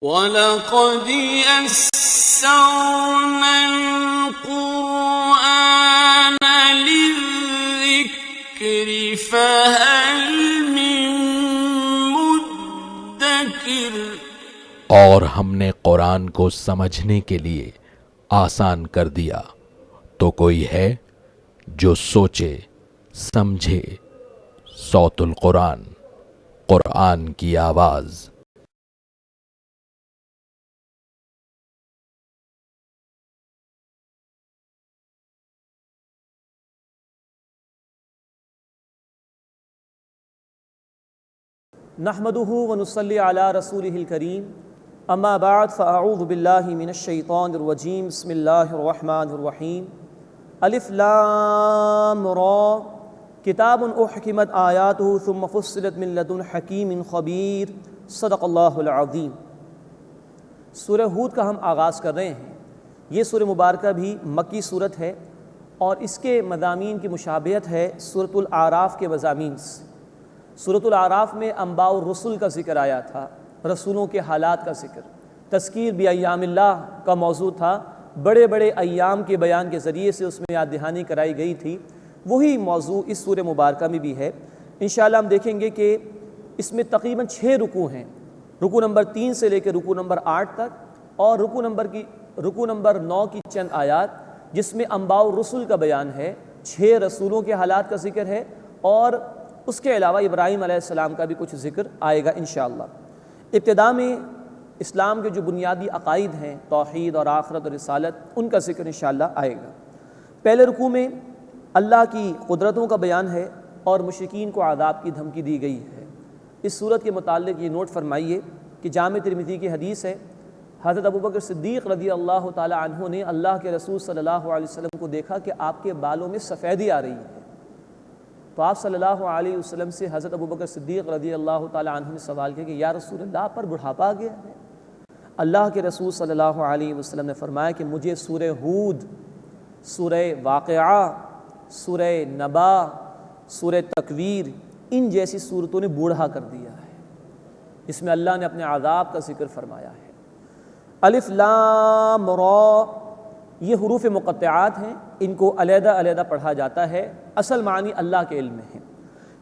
وَلَقَدْ يَسَّرْنَا الْقُرْآنَ لِلذِّكْرِ فَهَلْ مِن مُّدَّكِرٍ۔ اور ہم نے قرآن کو سمجھنے کے لیے آسان کر دیا، تو کوئی ہے جو سوچے سمجھے۔ صوت القرآن، قرآن کی آواز۔ نحمده ونصلي على رسوله الكريم، اما بعد فاعوذ باللہ من الشیطان الرجیم، بسم اللہ الرحمن الرحیم۔ الف لام را، کتاب احکمت آیاتہ ثم فصلت من لدن حکیم خبیر، صدق اللہ العظیم۔ سورہ ہود کا ہم آغاز کر رہے ہیں۔ یہ سورہ مبارکہ بھی مکی صورت ہے اور اس کے مضامین کی مشابہت ہے سورۃ الاعراف کے مضامین سے۔ سورۃ الاعراف میں انباء الرسل کا ذکر آیا تھا، رسولوں کے حالات کا ذکر، تذکیر بایام اللہ کا موضوع تھا، بڑے بڑے ایام کے بیان کے ذریعے سے اس میں یاد دہانی کرائی گئی تھی۔ وہی موضوع اس سورہ مبارکہ میں بھی ہے۔ انشاءاللہ ہم دیکھیں گے کہ اس میں تقریباً 6 رکوع ہیں، رکوع نمبر 3 سے لے کے رکوع نمبر 8 تک، اور رکوع نمبر 9 کی چند آیات جس میں انباء الرسل کا بیان ہے، 6 رسولوں کے حالات کا ذکر ہے، اور اس کے علاوہ ابراہیم علیہ السلام کا بھی کچھ ذکر آئے گا انشاءاللہ۔ ابتدا میں اسلام کے جو بنیادی عقائد ہیں، توحید اور آخرت اور رسالت، ان کا ذکر انشاءاللہ آئے گا۔ پہلے رکوع میں اللہ کی قدرتوں کا بیان ہے اور مشرکین کو عذاب کی دھمکی دی گئی ہے۔ اس صورت کے متعلق یہ نوٹ فرمائیے کہ جامع ترمذی کی حدیث ہے، حضرت ابوبکر صدیق رضی اللہ تعالی عنہ نے اللہ کے رسول صلی اللہ علیہ وسلم کو دیکھا کہ آپ کے بالوں میں سفیدی آ رہی ہے، تو آپ صلی اللہ علیہ وسلم سے حضرت ابوبکر صدیق رضی اللہ تعالی عنہ نے سوال کیا کہ یا رسول اللہ، پر بڑھاپا آ گیا ہے؟ اللہ کے رسول صلی اللہ علیہ وسلم نے فرمایا کہ مجھے سورہ ہود، سورہ واقعہ، سورہ نبا، سورہ تکویر، ان جیسی صورتوں نے بوڑھا کر دیا ہے، جس میں اللہ نے اپنے عذاب کا ذکر فرمایا ہے۔ الف لام را، یہ حروف مقطعات ہیں، ان کو علیحدہ علیحدہ پڑھا جاتا ہے، اصل معنی اللہ کے علم میں ہے۔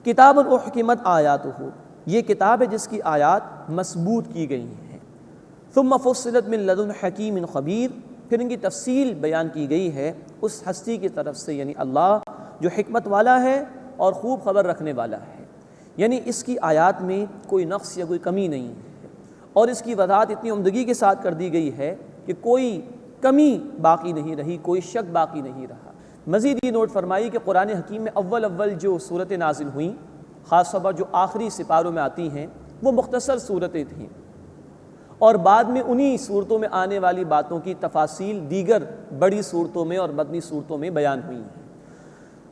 کتاب احکمت آیاتہ، یہ کتاب ہے جس کی آیات مضبوط کی گئی ہیں۔ ثم فصلت من لدن حکیم خبیر، پھر ان کی تفصیل بیان کی گئی ہے اس ہستی کی طرف سے، یعنی اللہ جو حکمت والا ہے اور خوب خبر رکھنے والا ہے۔ یعنی اس کی آیات میں کوئی نقص یا کوئی کمی نہیں ہے، اور اس کی وضاحت اتنی عمدگی کے ساتھ کر دی گئی ہے کہ کوئی کمی باقی نہیں رہی، کوئی شک باقی نہیں رہا۔ مزید یہ نوٹ فرمائی کہ قرآن حکیم میں اول جو صورتیں نازل ہوئیں، خاص طور پر جو آخری سپاروں میں آتی ہیں، وہ مختصر صورتیں تھیں، اور بعد میں انہی صورتوں میں آنے والی باتوں کی تفاصیل دیگر بڑی صورتوں میں اور مدنی صورتوں میں بیان ہوئی ہیں۔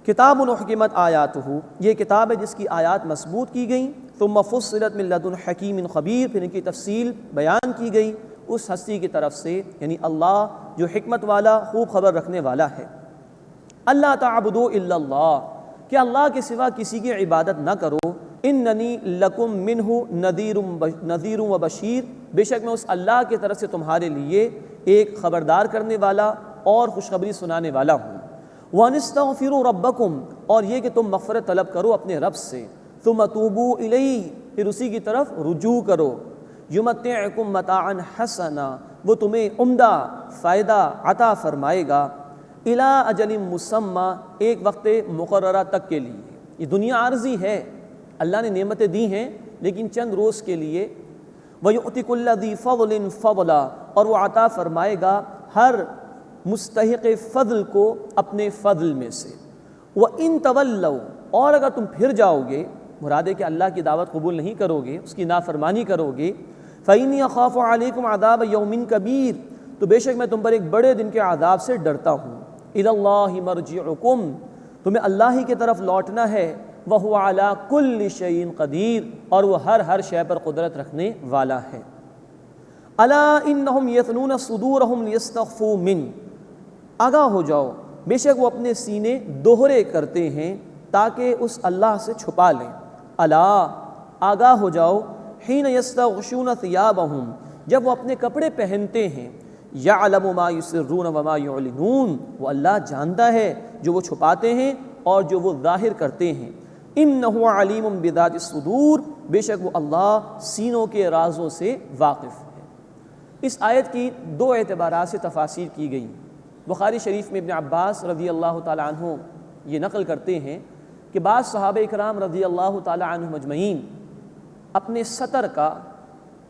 کتاب احکمت آیاتہ، یہ کتاب ہے جس کی آیات مضبوط کی گئیں۔ ثم فصلت من لدن حکیم خبیر، پھر ان کی تفصیل بیان کی گئی اس ہستی کی طرف سے، یعنی اللہ جو حکمت والا خوب خبر رکھنے والا ہے۔ اللہ تعبدوا الا اللہ، کہ اللہ کے سوا کسی کی عبادت نہ کرو۔ اننی لکم منہ نذیر و بشیر، بے شک میں اس اللہ کی طرف سے تمہارے لیے ایک خبردار کرنے والا اور خوشخبری سنانے والا ہوں۔ وَأَنِ اسْتَغْفِرُوا رَبَّكُمْ، اور یہ کہ تم مغفرت طلب کرو اپنے رب سے۔ ثُمَّ تُوبُوا إِلَيْهِ، پھر اسی کی طرف رجوع کرو۔ يُمَتِّعْكُمْ مَتَاعًا حَسَنًا، وہ تمہیں عمدہ فائدہ عطا فرمائے گا۔ إِلَىٰ أَجَلٍ مُّسَمًّى، ایک وقت مقررہ تک کے لیے۔ یہ دنیا عارضی ہے، اللہ نے نعمتیں دی ہیں لیکن چند روز کے لیے۔ وَيُؤْتِ كُلَّ ذِي فَضْلٍ فَضْلًا، اور وہ عطا فرمائے گا ہر مستحق فضل کو اپنے فضل میں سے۔ وَإِن تَوَلَّوْا، اور اگر تم پھر جاؤ گے، مراد ہے کہ اللہ کی دعوت قبول نہیں کرو گے، اس کی نافرمانی کرو گے، فَإِنِّي أَخَافُ عَلَيْكُمْ عَذَابَ يَوْمٍ كَبِيرٍ، تو بے شک میں تم پر ایک بڑے دن کے عذاب سے ڈرتا ہوں۔ إِلَى اللَّهِ مَرْجِعُكُمْ، تمہیں اللہ ہی کی طرف لوٹنا ہے۔ وَهُوَ عَلَى كُلِّ شَيْءٍ قَدِيرٌ، اور وہ ہر شے پر قدرت رکھنے والا ہے۔ أَلَا إِنَّهُمْ يَثْنُونَ صُدُورَهُمْ لِيَسْتَخْفُوا مِنْهُ، آگاہ ہو جاؤ، بے شک وہ اپنے سینے دوہرے کرتے ہیں تاکہ اس اللہ سے چھپا لیں۔ الا، آگاہ ہو جاؤ، حین یستغشون ثیابہم، جب وہ اپنے کپڑے پہنتے ہیں، یعلم ما یسرون وما یعلنون، وہ اللہ جانتا ہے جو وہ چھپاتے ہیں اور جو وہ ظاہر کرتے ہیں۔ انہ علیم بذات الصدور، بے شک وہ اللہ سینوں کے رازوں سے واقف ہے۔ اس آیت کی دو اعتبارات سے تفاسیر کی گئی۔ بخاری شریف میں ابن عباس رضی اللہ تعالی عنہ یہ نقل کرتے ہیں کہ بعض صحابہ اکرام رضی اللہ تعالی عنہم اجمعین اپنے سطر کا،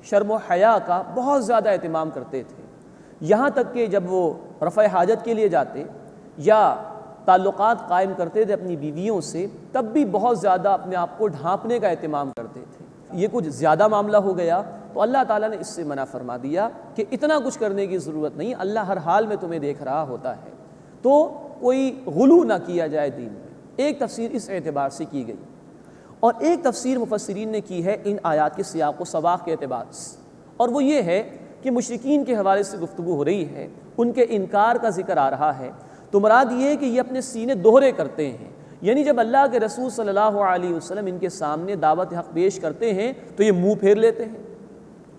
شرم و حیا کا بہت زیادہ اہتمام کرتے تھے، یہاں تک کہ جب وہ رفع حاجت کے لیے جاتے یا تعلقات قائم کرتے تھے اپنی بیویوں سے، تب بھی بہت زیادہ اپنے آپ کو ڈھانپنے کا اہتمام کرتے تھے۔ یہ کچھ زیادہ معاملہ ہو گیا تو اللہ تعالیٰ نے اس سے منع فرما دیا کہ اتنا کچھ کرنے کی ضرورت نہیں، اللہ ہر حال میں تمہیں دیکھ رہا ہوتا ہے، تو کوئی غلو نہ کیا جائے دین میں۔ ایک تفسیر اس اعتبار سے کی گئی، اور ایک تفسیر مفسرین نے کی ہے ان آیات کے سیاق و سباق کے اعتبار سے، اور وہ یہ ہے کہ مشرکین کے حوالے سے گفتگو ہو رہی ہے، ان کے انکار کا ذکر آ رہا ہے، تو مراد یہ ہے کہ یہ اپنے سینے دوہرے کرتے ہیں، یعنی جب اللہ کے رسول صلی اللہ علیہ وسلم ان کے سامنے دعوت حق پیش کرتے ہیں تو یہ منہ پھیر لیتے ہیں،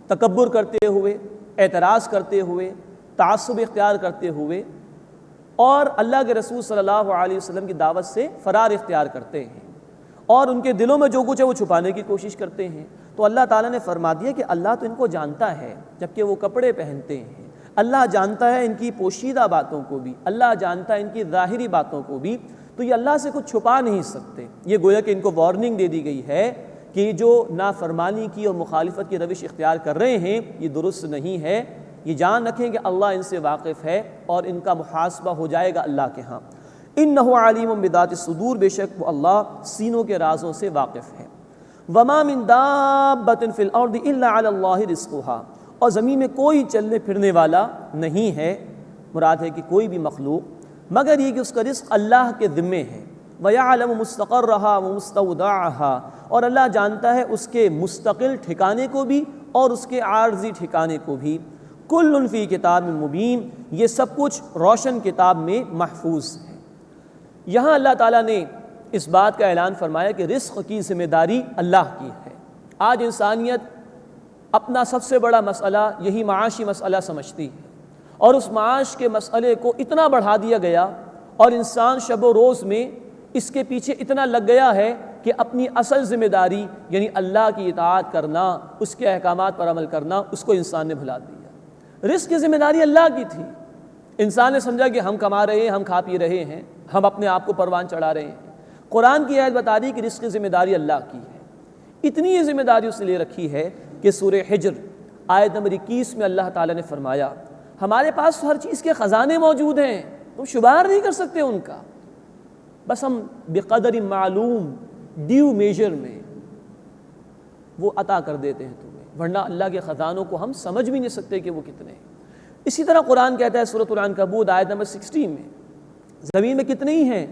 تکبر کرتے ہوئے، اعتراض کرتے ہوئے، تعصب اختیار کرتے ہوئے، اور اللہ کے رسول صلی اللہ علیہ وسلم کی دعوت سے فرار اختیار کرتے ہیں، اور ان کے دلوں میں جو کچھ ہے وہ چھپانے کی کوشش کرتے ہیں۔ تو اللہ تعالیٰ نے فرما دیا کہ اللہ تو ان کو جانتا ہے جبکہ وہ کپڑے پہنتے ہیں، اللہ جانتا ہے ان کی پوشیدہ باتوں کو بھی، اللہ جانتا ہے ان کی ظاہری باتوں کو بھی، تو یہ اللہ سے کچھ چھپا نہیں سکتے۔ یہ گویا کہ ان کو وارننگ دے دی گئی ہے کہ جو نافرمانی کی اور مخالفت کی روش اختیار کر رہے ہیں یہ درست نہیں ہے، یہ جان رکھیں کہ اللہ ان سے واقف ہے اور ان کا محاسبہ ہو جائے گا اللہ کے ہاں۔ انہ علیم بذات الصدور، بے شک وہ اللہ سینوں کے رازوں سے واقف ہے۔ وما من دابۃ فی الارض الا علی اللہ رزقها، اور زمین میں کوئی چلنے پھرنے والا نہیں ہے، مراد ہے کہ کوئی بھی مخلوق، مگر یہ کہ اس کا رزق اللہ کے ذمے ہے۔ وَيَعْلَمُ مُسْتَقَرَّهَا وَمُسْتَوْدَعَهَا، اور اللہ جانتا ہے اس کے مستقل ٹھکانے کو بھی اور اس کے عارضی ٹھکانے کو بھی۔ کل فی کتاب مبین، یہ سب کچھ روشن کتاب میں محفوظ ہے۔ یہاں اللہ تعالیٰ نے اس بات کا اعلان فرمایا کہ رزق کی ذمہ داری اللہ کی ہے۔ آج انسانیت اپنا سب سے بڑا مسئلہ یہی معاشی مسئلہ سمجھتی ہے، اور اس معاش کے مسئلے کو اتنا بڑھا دیا گیا اور انسان شب و روز میں اس کے پیچھے اتنا لگ گیا ہے کہ اپنی اصل ذمہ داری یعنی اللہ کی اطاعت کرنا، اس کے احکامات پر عمل کرنا، اس کو انسان نے بھلا دیا۔ رزق کی ذمہ داری اللہ کی تھی، انسان نے سمجھا کہ ہم کما رہے ہیں، ہم کھا پی رہے ہیں، ہم اپنے آپ کو پروان چڑھا رہے ہیں۔ قرآن کی آیت بتا دی کہ رزق کی ذمہ داری اللہ کی ہے۔ اتنی یہ ذمہ داری اس نے لے رکھی ہے کہ سورہ حجر آیت نمبر 21 میں اللہ تعالیٰ نے فرمایا ہمارے پاس ہر چیز کے خزانے موجود ہیں، تم شمار نہیں کر سکتے ان کا، بس ہم بقدر معلوم ڈیو میجر میں وہ عطا کر دیتے ہیں تمہیں، ورنہ اللہ کے خزانوں کو ہم سمجھ بھی نہیں سکتے کہ وہ کتنے ہیں۔ اسی طرح قرآن کہتا ہے سورۃ العنکبوت آیت نمبر 16 میں، زمین میں کتنے ہی ہیں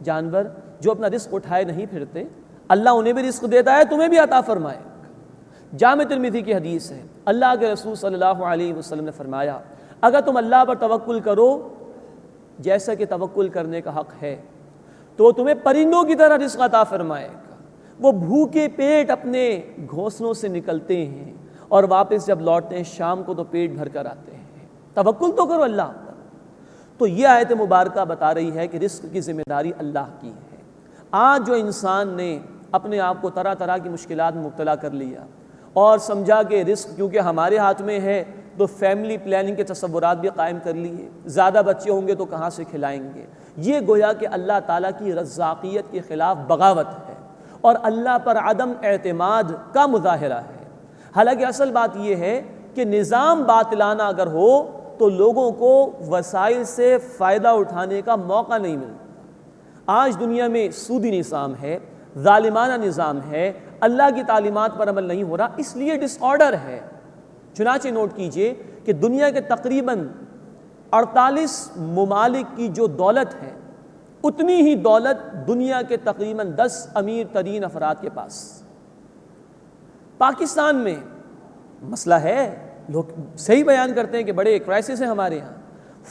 جانور جو اپنا رزق اٹھائے نہیں پھرتے، اللہ انہیں بھی رزق دیتا ہے، تمہیں بھی عطا فرمائے۔ جامع ترمذی کی حدیث ہے، اللہ کے رسول صلی اللہ علیہ وسلم نے فرمایا اگر تم اللہ پر توکل کرو جیسا کہ توکل کرنے کا حق ہے تو تمہیں پرندوں کی طرح رزق عطا فرمائے گا۔ وہ بھوکے پیٹ اپنے گھونسلوں سے نکلتے ہیں اور واپس جب لوٹتے ہیں شام کو تو پیٹ بھر کر آتے ہیں۔ توکل تو کرو اللہ پر۔ تو یہ آیت مبارکہ بتا رہی ہے کہ رزق کی ذمہ داری اللہ کی ہے۔ آج جو انسان نے اپنے آپ کو طرح طرح کی مشکلات میں مبتلا کر لیا اور سمجھا کہ رزق کیونکہ ہمارے ہاتھ میں ہے تو فیملی پلاننگ کے تصورات بھی قائم کر لیے، زیادہ بچے ہوں گے تو کہاں سے کھلائیں گے، یہ گویا کہ اللہ تعالیٰ کی رزاقیت کے خلاف بغاوت ہے اور اللہ پر عدم اعتماد کا مظاہرہ ہے۔ حالانکہ اصل بات یہ ہے کہ نظام باطلانہ اگر ہو تو لوگوں کو وسائل سے فائدہ اٹھانے کا موقع نہیں ملتا۔ آج دنیا میں سودی نظام ہے، ظالمانہ نظام ہے، اللہ کی تعلیمات پر عمل نہیں ہو رہا، اس لیے ڈس آرڈر ہے۔ چنانچہ نوٹ کیجئے کہ دنیا کے تقریباً 48 ممالک کی جو دولت ہے اتنی ہی دولت دنیا کے تقریباً 10 امیر ترین افراد کے پاس۔ پاکستان میں مسئلہ ہے، لوگ صحیح بیان کرتے ہیں کہ بڑے کرائسس ہیں ہمارے ہاں،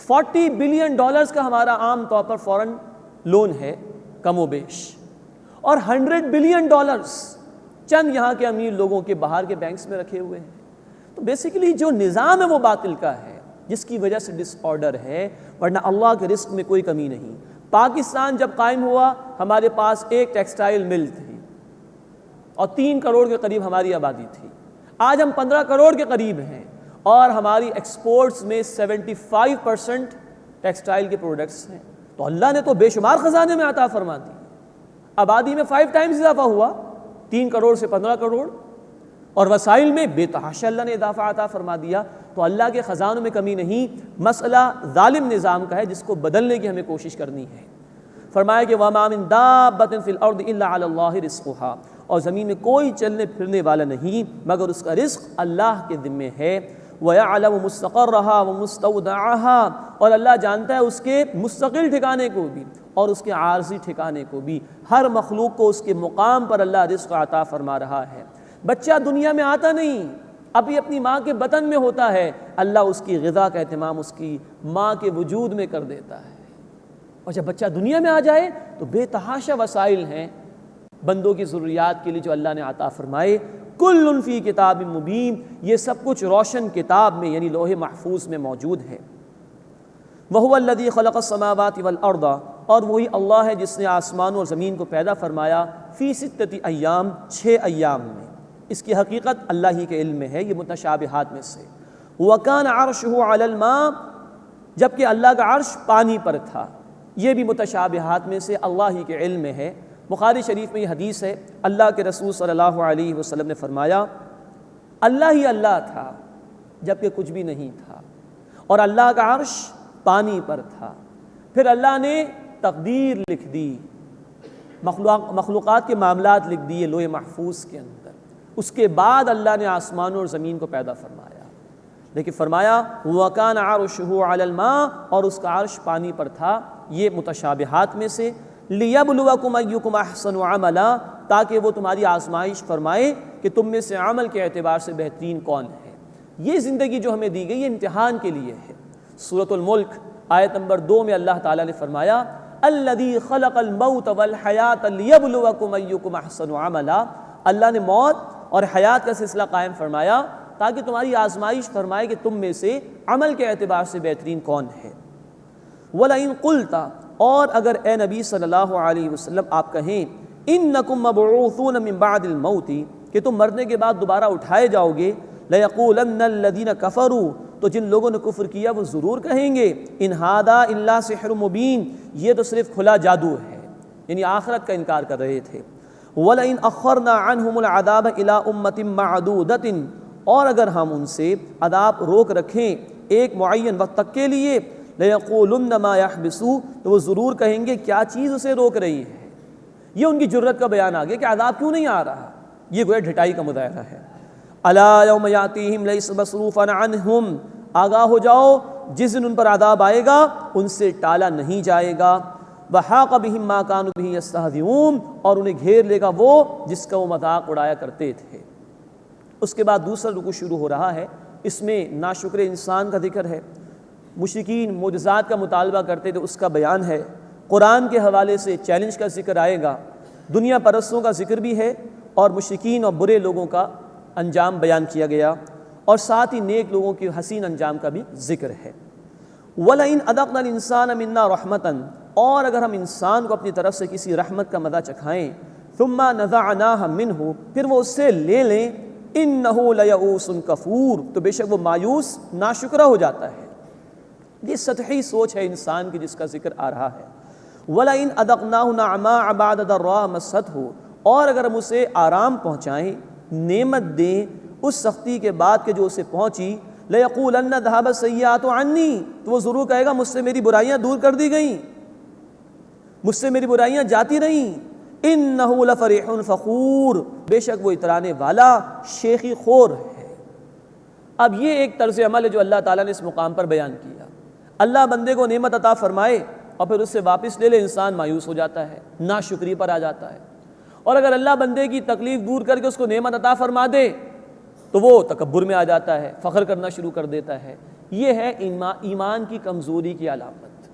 $40 بلین کا ہمارا عام طور پر فورن لون ہے کم و بیش، اور $100 بلین چند یہاں کے امیر لوگوں کے باہر کے بینکس میں رکھے ہوئے ہیں۔ تو بیسیکلی جو نظام ہے وہ باطل کا ہے، جس کی وجہ سے ڈس آرڈر ہے، ورنہ اللہ کے رزق میں کوئی کمی نہیں۔ پاکستان جب قائم ہوا ہمارے پاس ایک ٹیکسٹائل مل تھی اور 3 کروڑ کے قریب ہماری آبادی تھی۔ آج ہم 15 کروڑ کے قریب ہیں اور ہماری ایکسپورٹس میں 75% ٹیکسٹائل کے پروڈکٹس ہیں۔ تو اللہ نے تو بے شمار خزانے میں عطا فرما دی، آبادی میں 5 ٹائمز اضافہ ہوا، 3 کروڑ سے 15 کروڑ، اور وسائل میں بے تحاشا اللہ نے اضافہ عطا فرما دیا۔ تو اللہ کے خزانوں میں کمی نہیں، مسئلہ ظالم نظام کا ہے جس کو بدلنے کی ہمیں کوشش کرنی ہے۔ فرمایا کہ وَمَا مِن دَابَّةٍ فِي الْأَرْضِ إِلَّا عَلَى اللَّهِ رِزْقُهَا، اور زمین میں کوئی چلنے پھرنے والا نہیں مگر اس کا رزق اللہ کے ذمے ہے۔ وَيَعْلَمُ مُسْتَقَرَّهَا وَمُسْتَوْدَعَهَا، اور اللہ جانتا ہے اس کے مستقل ٹھکانے کو بھی اور اس کے عارضی ٹھکانے کو بھی، ہر مخلوق کو اس کے مقام پر اللہ رزق عطا فرما رہا ہے۔ بچہ دنیا میں آتا نہیں، ابھی اپنی ماں کے بطن میں ہوتا ہے، اللہ اس کی غذا کا اہتمام اس کی ماں کے وجود میں کر دیتا ہے، اور جب بچہ دنیا میں آ جائے تو بے تحاشا وسائل ہیں بندوں کی ضروریات کے لیے جو اللہ نے عطا فرمائے۔ کل فی کتاب مبین، یہ سب کچھ روشن کتاب میں یعنی لوح محفوظ میں موجود ہے۔ وَهُوَ الَّذِي خَلَقَ السَّمَاوَاتِ وَالْأَرْضَ، اور وہی اللہ ہے جس نے آسمانوں اور زمین کو پیدا فرمایا، فی 6 ایام، 6 ایام میں۔ اس کی حقیقت اللہ ہی کے علم میں ہے، یہ متشابہات میں سے۔ وَكَانَ عَرْشُهُ عَلَى الْمَاءِ، جبکہ اللہ کا عرش پانی پر تھا، یہ بھی متشابہات میں سے اللہ ہی کے علم میں ہے۔ بخاری شریف میں یہ حدیث ہے، اللہ کے رسول صلی اللہ علیہ وسلم نے فرمایا اللہ ہی اللہ تھا جبکہ کچھ بھی نہیں تھا، اور اللہ کا عرش پانی پر تھا، پھر اللہ نے تقدیر لکھ دی، مخلوقات کے معاملات لکھ دیے لوح محفوظ کے اندر، اس کے بعد اللہ نے آسمانوں اور زمین کو پیدا فرمایا۔ لیکن فرمایا وَكَانَ عَرْشُهُ عَلَى الْمَاءِ، اور اس کا عرش پانی پر تھا، یہ متشابہات میں سے۔ لِيَبْلُوَكُمْ أَيُّكُمْ أَحْسَنُ عَمَلًا، تاکہ وہ تمہاری آزمائش فرمائے کہ تم میں سے عمل کے اعتبار سے بہترین کون ہے۔ یہ زندگی جو ہمیں دی گئی یہ امتحان کے لیے ہے۔ سورۃ الملک آیت نمبر 2 میں اللہ تعالیٰ نے فرمایا الَّذِي خَلَقَ الْمَوْتَ وَالْحَيَاةَ لِيَبْلُوَكُمْ أَيُّكُمْ أَحْسَنُ عَمَلًا، اللہ نے موت اور حیات کا سلسلہ قائم فرمایا تاکہ تمہاری آزمائش فرمائے کہ تم میں سے عمل کے اعتبار سے بہترین کون ہے۔ وَلَئِن قُلْتَ، اور اگر اے نبی صلی اللہ علیہ وسلم آپ کہیں اِنَّكُمْ مَبْعُوثُونَ مِن بَعْدِ الْمَوْتِ، کہ تم مرنے کے بعد دوبارہ اٹھائے جاؤ گے، لَيَقُولَنَّ الَّذِينَ كَفَرُوا، تو جن لوگوں نے کفر کیا وہ ضرور کہیں گے اِنْ هَذَا إِلَّا سِحْرٌ مُبِينٌ، یہ تو صرف کھلا جادو ہے، یعنی آخرت کا انکار کر رہے تھے۔ وَلَئِنْ أَخَّرْنَا عَنْهُمُ الْعَذَابَ إِلَىٰ أُمَّةٍ مَّعْدُودَةٍ، اور اگر ہم ان سے عذاب روک رکھیں ایک معین وقت تک کے لیے، لَيَقُولُنَّ مَا يَحْبِسُ، تو وہ ضرور کہیں گے کیا چیز اسے روک رہی ہے۔ یہ ان کی جرت کا بیان آ گیا کہ عذاب کیوں نہیں آ رہا، یہ گویا ڈھٹائی کا مظاہرہ ہے۔ أَلَا يَوْمَ يَأْتِيهِمْ لَيْسَ مَصْرُوفًا عَنْهُمْ، آگاہ ہو جاؤ جس دن ان پر عذاب آئے گا ان سے ٹالا نہیں جائے گا۔ وَحَاقَ بِهِم مَّا كَانُوا بِهِ يَسْتَهْزِئُونَ، اور انہیں گھیر لے گا وہ جس کا وہ مذاق اڑایا کرتے تھے۔ اس کے بعد دوسرا رکوع شروع ہو رہا ہے، اس میں ناشکر انسان کا ذکر ہے، مشرکین معجزات کا مطالبہ کرتے تھے اس کا بیان ہے، قرآن کے حوالے سے چیلنج کا ذکر آئے گا، دنیا پرستوں کا ذکر بھی ہے اور مشرکین اور برے لوگوں کا انجام بیان کیا گیا، اور ساتھ ہی نیک لوگوں کے حسین انجام کا بھی ذکر ہے۔ وَلَئِنْ أَذَقْنَا الْإِنسَانَ مِنَّا رَحْمَةً، اور اگر ہم انسان کو اپنی طرف سے کسی رحمت کا مزہ چکھائیں، ثُمَّ نَزَعْنَاهَا مِنْهُ، پھر وہ اس سے لے لیں، إِنَّهُ لَيَئُوسٌ كَفُورٌ، تو بے شک وہ مایوس ناشکرہ ہو جاتا ہے۔ یہ سطحی سوچ ہے انسان کی جس کا ذکر آ رہا ہے۔ وَلَئِنْ أَذَقْنَاهُ نَعْمَاءَ بَعْدَ ضَرَّاءَ مَسَّتْهُ، اور اگر ہم اسے آرام پہنچائیں، نعمت دیں اس سختی کے بعد کہ جو اسے پہنچی، لَيَقُولَنَّ ذَهَبَ السَّيِّئَاتُ عَنِّي، تو وہ ضرور کہے گا مجھ سے میری برائیاں دور کر دی گئیں، مجھ سے میری برائیاں جاتی رہیں۔ إِنَّهُ لَفَرِحٌ فَخُورٌ، بے شک وہ اترانے والا شیخی خور ہے۔ اب یہ ایک طرز عمل ہے جو اللہ تعالیٰ نے اس مقام پر بیان کیا۔ اللہ بندے کو نعمت عطا فرمائے اور پھر اس سے واپس لے لے، انسان مایوس ہو جاتا ہے، ناشکری پر آ جاتا ہے، اور اگر اللہ بندے کی تکلیف دور کر کے اس کو نعمت عطا فرما دے تو وہ تکبر میں آ جاتا ہے، فخر کرنا شروع کر دیتا ہے۔ یہ ہے ایمان کی کمزوری کی علامت۔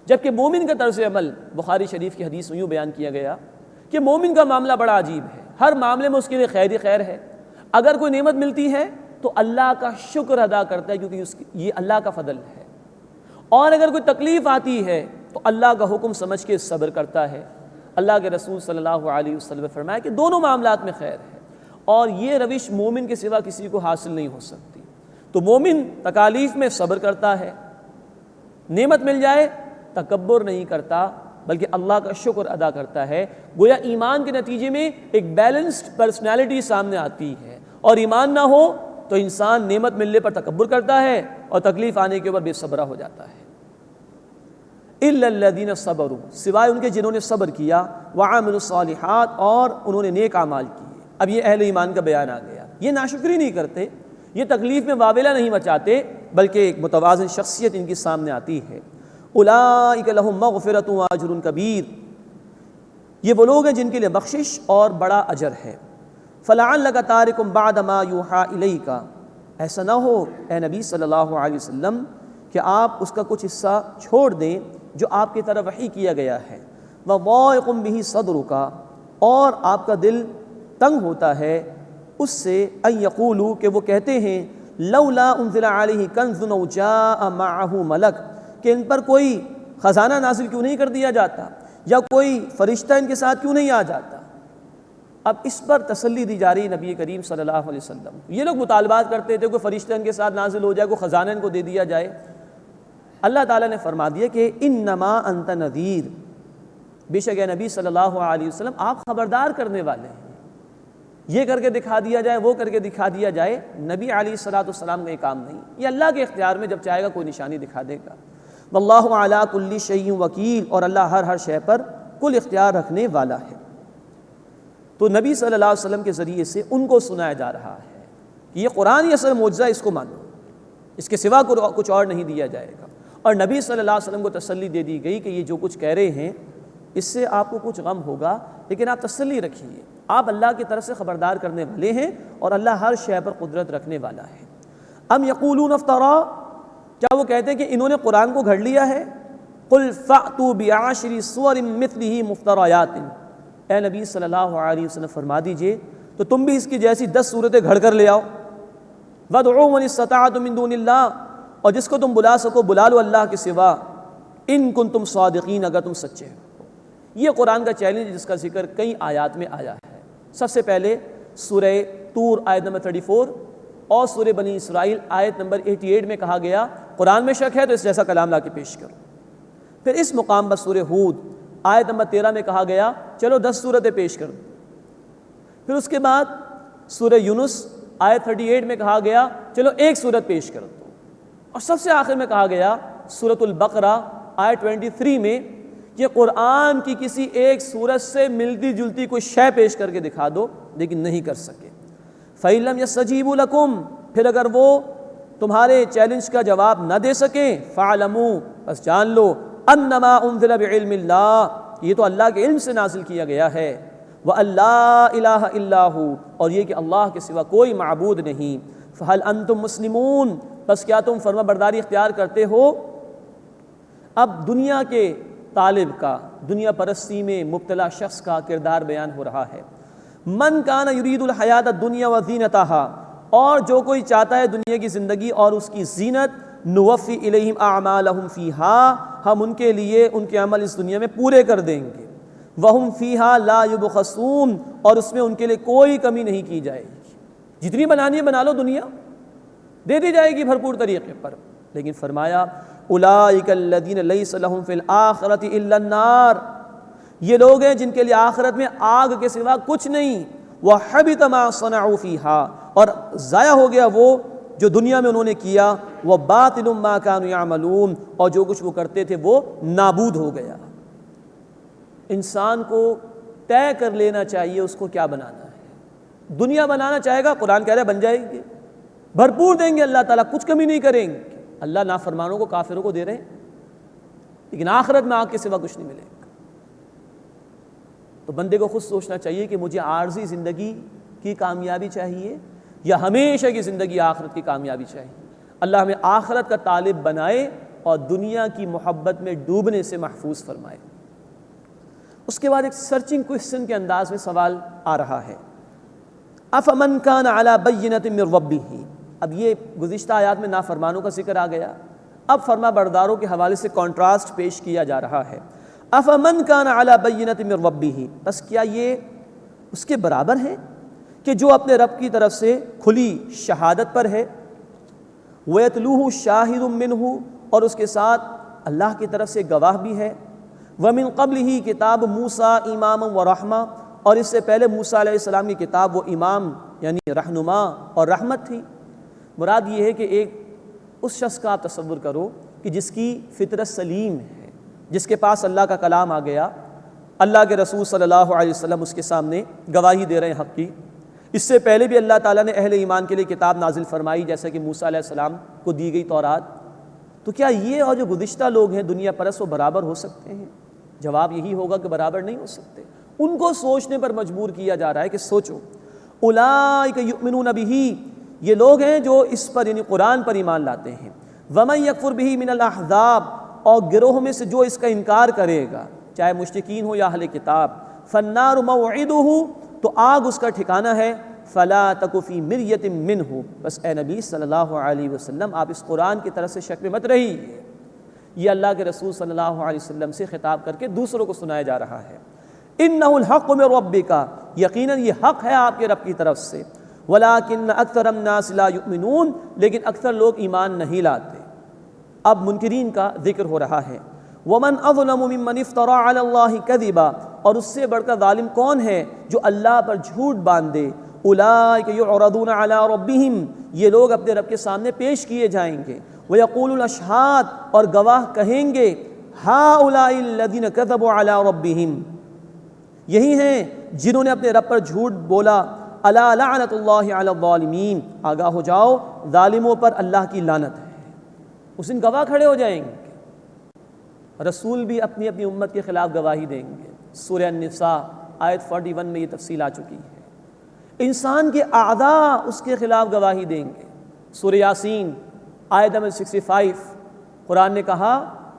جبکہ مومن کا طرز عمل بخاری شریف کی حدیث میں یوں بیان کیا گیا کہ مومن کا معاملہ بڑا عجیب ہے، ہر معاملے میں اس کے لیے خیر ہی خیر ہے۔ اگر کوئی نعمت ملتی ہے تو اللہ کا شکر ادا کرتا ہے، کیونکہ یہ اللہ کا فضل ہے۔ اور اگر کوئی تکلیف آتی ہے تو اللہ کا حکم سمجھ کے صبر کرتا ہے۔ اللہ کے رسول صلی اللہ علیہ وسلم نے فرمایا کہ دونوں معاملات میں خیر ہے، اور یہ روش مومن کے سوا کسی کو حاصل نہیں ہو سکتی۔ تو مومن تکالیف میں صبر کرتا ہے، نعمت مل جائے تکبر نہیں کرتا بلکہ اللہ کا شکر ادا کرتا ہے۔ گویا ایمان کے نتیجے میں ایک بیلنسڈ پرسنالٹی سامنے آتی ہے، اور ایمان نہ ہو تو انسان نعمت ملنے پر تکبر کرتا ہے اور تکلیف آنے کے اوپر بے صبرا ہو جاتا ہے۔ اِلَّا الَّذِينَ صَبَرُوا، سوائے ان کے جنہوں نے صبر کیا، وَعَمِلُوا الصَّالِحَاتِ، اور انہوں نے نیک اعمال کیے۔ اب یہ اہل ایمان کا بیان آ گیا۔ یہ ناشکری نہیں کرتے، یہ تکلیف میں واویلہ نہیں مچاتے، بلکہ ایک متوازن شخصیت ان کی سامنے آتی ہے۔ اولئک لہم مغفرۃ واجر کبیر، یہ وہ لوگ ہیں جن کے لیے بخشش اور بڑا اجر ہے۔ فلعلک تارک بعد ما یوحی الیک، ایسا نہ ہو اے نبی صلی اللہ علیہ وسلم کہ آپ اس کا کچھ حصہ چھوڑ دیں جو آپ کی طرف وحی کیا گیا ہے۔ وضائق بہ صدرک، اور آپ کا دل تنگ ہوتا ہے اس سے، ان یقولوا، کہ وہ کہتے ہیں لولا انزل علیہ کنز او جاء معہ ملک، کہ ان پر کوئی خزانہ نازل کیوں نہیں کر دیا جاتا، یا کوئی فرشتہ ان کے ساتھ کیوں نہیں آ جاتا۔ اب اس پر تسلی دی جا رہی نبی کریم صلی اللہ علیہ وسلم۔ یہ لوگ مطالبات کرتے تھے کوئی فرشتہ ان کے ساتھ نازل ہو جائے، کوئی خزانہ ان کو دے دیا جائے۔ اللہ تعالیٰ نے فرما دیا کہ انما انت نذیر، بے شک اے نبی صلی اللہ علیہ وسلم آپ خبردار کرنے والے ہیں۔ یہ کر کے دکھا دیا جائے، وہ کر کے دکھا دیا جائے، نبی علیہ الصلوۃ والسلام کا یہ کام نہیں، یہ اللہ کے اختیار میں جب چاہے گا کوئی نشانی دکھا دے گا۔ واللہ علی کل شیء وکیل، اور اللہ ہر شے پر کل اختیار رکھنے والا ہے۔ تو نبی صلی اللہ علیہ وسلم کے ذریعے سے ان کو سنایا جا رہا ہے کہ یہ قرآن ہی اصل معجزہ، اس کو مانو، اس کے سوا کچھ اور نہیں دیا جائے گا۔ اور نبی صلی اللہ علیہ وسلم کو تسلی دے دی گئی کہ یہ جو کچھ کہہ رہے ہیں اس سے آپ کو کچھ غم ہوگا، لیکن آپ تسلی رکھیے، آپ اللہ کی طرف سے خبردار کرنے والے ہیں، اور اللہ ہر شے پر قدرت رکھنے والا ہے۔ ام یقولون افطرا، کیا وہ کہتے ہیں کہ انہوں نے قرآن کو گھڑ لیا ہے؟ قل فأتوا بعشر سور مثلہ مفتریات، اے نبی صلی اللہ علیہ وسلم فرما دیجئے تو تم بھی اس کی جیسی 10 صورتیں گھڑ کر لے آؤ۔ وادعوا من استطعتم من دون اللہ، اور جس کو تم بلا سکو بلا لو اللہ کے سوا، ان کنتم صادقین، اگر تم سچے ہو۔ یہ قرآن کا چیلنج جس کا ذکر کئی آیات میں آیا ہے۔ سب سے پہلے سورہ طور آیت نمبر 34 اور سورہ بنی اسرائیل آیت نمبر 88 میں کہا گیا قرآن میں شک ہے تو اس جیسا کلام لا کے پیش کرو۔ پھر اس مقام پر سورہ ہود آیت نمبر 13 میں کہا گیا چلو 10 صورتیں پیش کر دو۔ پھر اس کے بعد سورہ یونس آیت 38 میں کہا گیا چلو ایک صورت پیش کر دو، اور سب سے آخر میں کہا گیا سورۃ البقرہ آیت 23 میں کہ قرآن کی کسی ایک صورت سے ملتی جلتی کوئی شے پیش کر کے دکھا دو، لیکن نہیں کر سکے۔ فَإِن لَمْ يَسْتَجِيبُوا لَكُمْ، پھر اگر وہ تمہارے چیلنج کا جواب نہ دے سکیں، فَاعْلَمُوا، بس جان لو، أَنَّمَا أُنزِلَ بِعِلْمِ اللَّهِ، یہ تو اللہ کے علم سے نازل کیا گیا ہے، وَأَن لَا إِلَٰهَ إِلَّا هُوَ، اور یہ کہ اللہ کے سوا کوئی معبود نہیں۔ فَهَلْ أَنْتُمْ مُسْلِمُونَ، بس کیا تم فرما برداری اختیار کرتے ہو؟ اب دنیا کے طالب کا، دنیا پرستی میں مبتلا شخص کا کردار بیان ہو رہا ہے۔ من کان یرید الحیات الدنیا وزینتها، اور جو کوئی چاہتا ہے دنیا کی زندگی اور اس کی زینت، نوفی الیہم اعمالہم فیہا، ہم ان کے لیے ان کے عمل اس دنیا میں پورے کر دیں گے، وہم فیہا لا یبخسون، اور اس میں ان کے لیے کوئی کمی نہیں کی جائے گی۔ جتنی بنانی ہے بنا لو، دنیا دے دی جائے گی بھرپور طریقے پر، لیکن فرمایا اولئک الذین لیس لہم فی الآخرۃ الا النار، یہ لوگ ہیں جن کے لیے آخرت میں آگ کے سوا کچھ نہیں، وحبط ما صنعوا فیہا، اور ضائع ہو گیا وہ جو دنیا میں انہوں نے کیا، وباطل ما کانوا یعملون، اور جو کچھ وہ کرتے تھے وہ نابود ہو گیا۔ انسان کو طے کر لینا چاہیے اس کو کیا بنانا ہے۔ دنیا بنانا چاہے گا، قرآن کہہ رہا ہے بن جائے گی، بھرپور دیں گے اللہ تعالیٰ، کچھ کمی نہیں کریں گے۔ اللہ نافرمانوں کو، کافروں کو دے رہے ہیں، لیکن آخرت میں آگ کے سوا کچھ نہیں ملے گا۔ تو بندے کو خود سوچنا چاہیے کہ مجھے عارضی زندگی کی کامیابی چاہیے یا ہمیشہ کی زندگی آخرت کی کامیابی چاہیے۔ اللہ ہمیں آخرت کا طالب بنائے اور دنیا کی محبت میں ڈوبنے سے محفوظ فرمائے۔ اس کے بعد ایک سرچنگ کوئسچن کے انداز میں سوال آ رہا ہے، افمن کان علی بینۃ من ربہ، اب یہ گزشتہ آیات میں نافرمانوں کا ذکر آ گیا، اب فرما برداروں کے حوالے سے کنٹراسٹ پیش کیا جا رہا ہے۔ افمن کان علی بینۃ من ربہ، بس کیا یہ اس کے برابر ہیں کہ جو اپنے رب کی طرف سے کھلی شہادت پر ہے، وَيَتْلُوهُ شَاهِدٌ مِّنْهُ، اور اس کے ساتھ اللہ کی طرف سے گواہ بھی ہے، وَمِن قَبْلِهِ کتاب موسیٰ اماما ورحمہ، اور اس سے پہلے موسیٰ علیہ السلام کی کتاب وہ امام یعنی رہنما اور رحمت تھی۔ مراد یہ ہے کہ ایک اس شخص کا آپ تصور کرو کہ جس کی فطرت سلیم ہے، جس کے پاس اللہ کا کلام آ گیا، اللہ کے رسول صلی اللہ علیہ وسلم اس کے سامنے گواہی دے رہے ہیں حق کی۔ اس سے پہلے بھی اللہ تعالیٰ نے اہل ایمان کے لیے کتاب نازل فرمائی، جیسا کہ موسیٰ علیہ السلام کو دی گئی تورات۔ تو کیا یہ اور جو گزشتہ لوگ ہیں دنیا پرست وہ برابر ہو سکتے ہیں؟ جواب یہی ہوگا کہ برابر نہیں ہو سکتے۔ ان کو سوچنے پر مجبور کیا جا رہا ہے کہ سوچو، اولئک یؤمنون بہ، یہ لوگ ہیں جو اس پر یعنی قرآن پر ایمان لاتے ہیں، ومن یکفر بہ من الاحزاب، اور گروہ میں سے جو اس کا انکار کرے گا، چاہے مشرکین ہو یا اہل کتاب، فالنار موعدہ، تو آگ اس کا ٹھکانہ ہے، فلا تک فی مریۃ منہ، بس اے نبی صلی اللہ علیہ وسلم آپ اس قرآن کی طرف سے شک میں مت رہیے۔ یہ اللہ کے رسول صلی اللہ علیہ وسلم سے خطاب کر کے دوسروں کو سنایا جا رہا ہے۔ انہ الحق من ربک، یقیناً یہ حق ہے آپ کے رب کی طرف سے، ولکن اکثر الناس لا یؤمنون، لیکن اکثر لوگ ایمان نہیں لاتے۔ اب منکرین کا ذکر ہو رہا ہے۔ ومن اظلم ممن افترى علی اللہ کذبا، اور اس سے بڑھ کر ظالم کون ہے جو اللہ پر جھوٹ باندھ دے۔ اولئک یعرضون علی ربہم، یہ لوگ اپنے رب کے سامنے پیش کیے جائیں گے۔ ویقول الاشہاد، اور گواہ کہیں گے، ہؤلاء الذین کذبوا علی ربہم، یہی ہیں جنہوں نے اپنے رب پر جھوٹ بولا۔ الا لعنت اللہ علی الظالمین، آگاہ ہو جاؤ ظالموں پر اللہ کی لعنت ہے۔ اس دن گواہ کھڑے ہو جائیں گے، رسول بھی اپنی اپنی امت کے خلاف گواہی دیں گے۔ سورہ النساء آیت 41 میں یہ تفصیل آ چکی ہے۔ انسان کے اعضاء اس کے خلاف گواہی دیں گے۔ سورہ یاسین آیت نمبر 65 قرآن نے کہا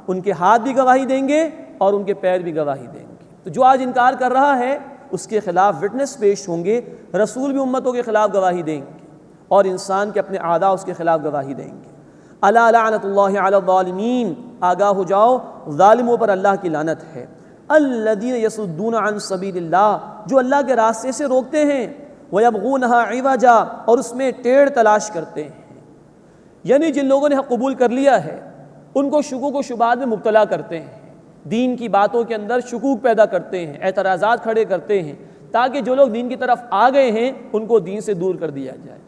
ان کے ہاتھ بھی گواہی دیں گے اور ان کے پیر بھی گواہی دیں گے۔ تو جو آج انکار کر رہا ہے اس کے خلاف وٹنس پیش ہوں گے، رسول بھی امتوں کے خلاف گواہی دیں گے اور انسان کے اپنے اعضاء اس کے خلاف گواہی دیں گے۔ الا لعنت اللہ علی الظالمین، آگاہ ہو جاؤ ظالموں پر اللہ کی لعنت ہے۔ الذین یصدون عن سبیل اللہ، جو اللہ کے راستے سے روکتے ہیں، ویبغونہا عوجا، اور اس میں ٹیڑھ تلاش کرتے ہیں، یعنی جن لوگوں نے حق قبول کر لیا ہے ان کو شکوک و شبہات میں مبتلا کرتے ہیں، دین کی باتوں کے اندر شکوک پیدا کرتے ہیں، اعتراضات کھڑے کرتے ہیں، تاکہ جو لوگ دین کی طرف آ گئے ہیں ان کو دین سے دور کر دیا جائے۔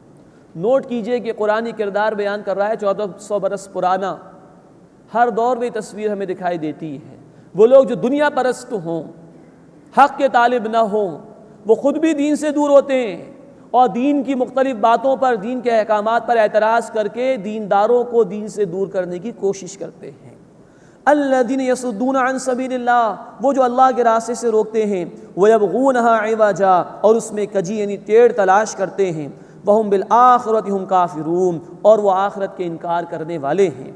نوٹ کیجئے کہ قرآنی کردار بیان کر رہا ہے 1400 برس پرانا، ہر دور میں یہ تصویر ہمیں دکھائی دیتی ہے۔ وہ لوگ جو دنیا پرست ہوں، حق کے طالب نہ ہوں، وہ خود بھی دین سے دور ہوتے ہیں اور دین کی مختلف باتوں پر، دین کے احکامات پر اعتراض کر کے دینداروں کو دین سے دور کرنے کی کوشش کرتے ہیں۔ الذین یصدون عن سبیل اللہ، وہ جو اللہ کے راستے سے روکتے ہیں، ویبغونہا عوجا، اور اس میں کجی یعنی ٹیڑھ تلاش کرتے ہیں، وہم بالآخرۃ ہم کافرون، اور وہ آخرت کے انکار کرنے والے ہیں۔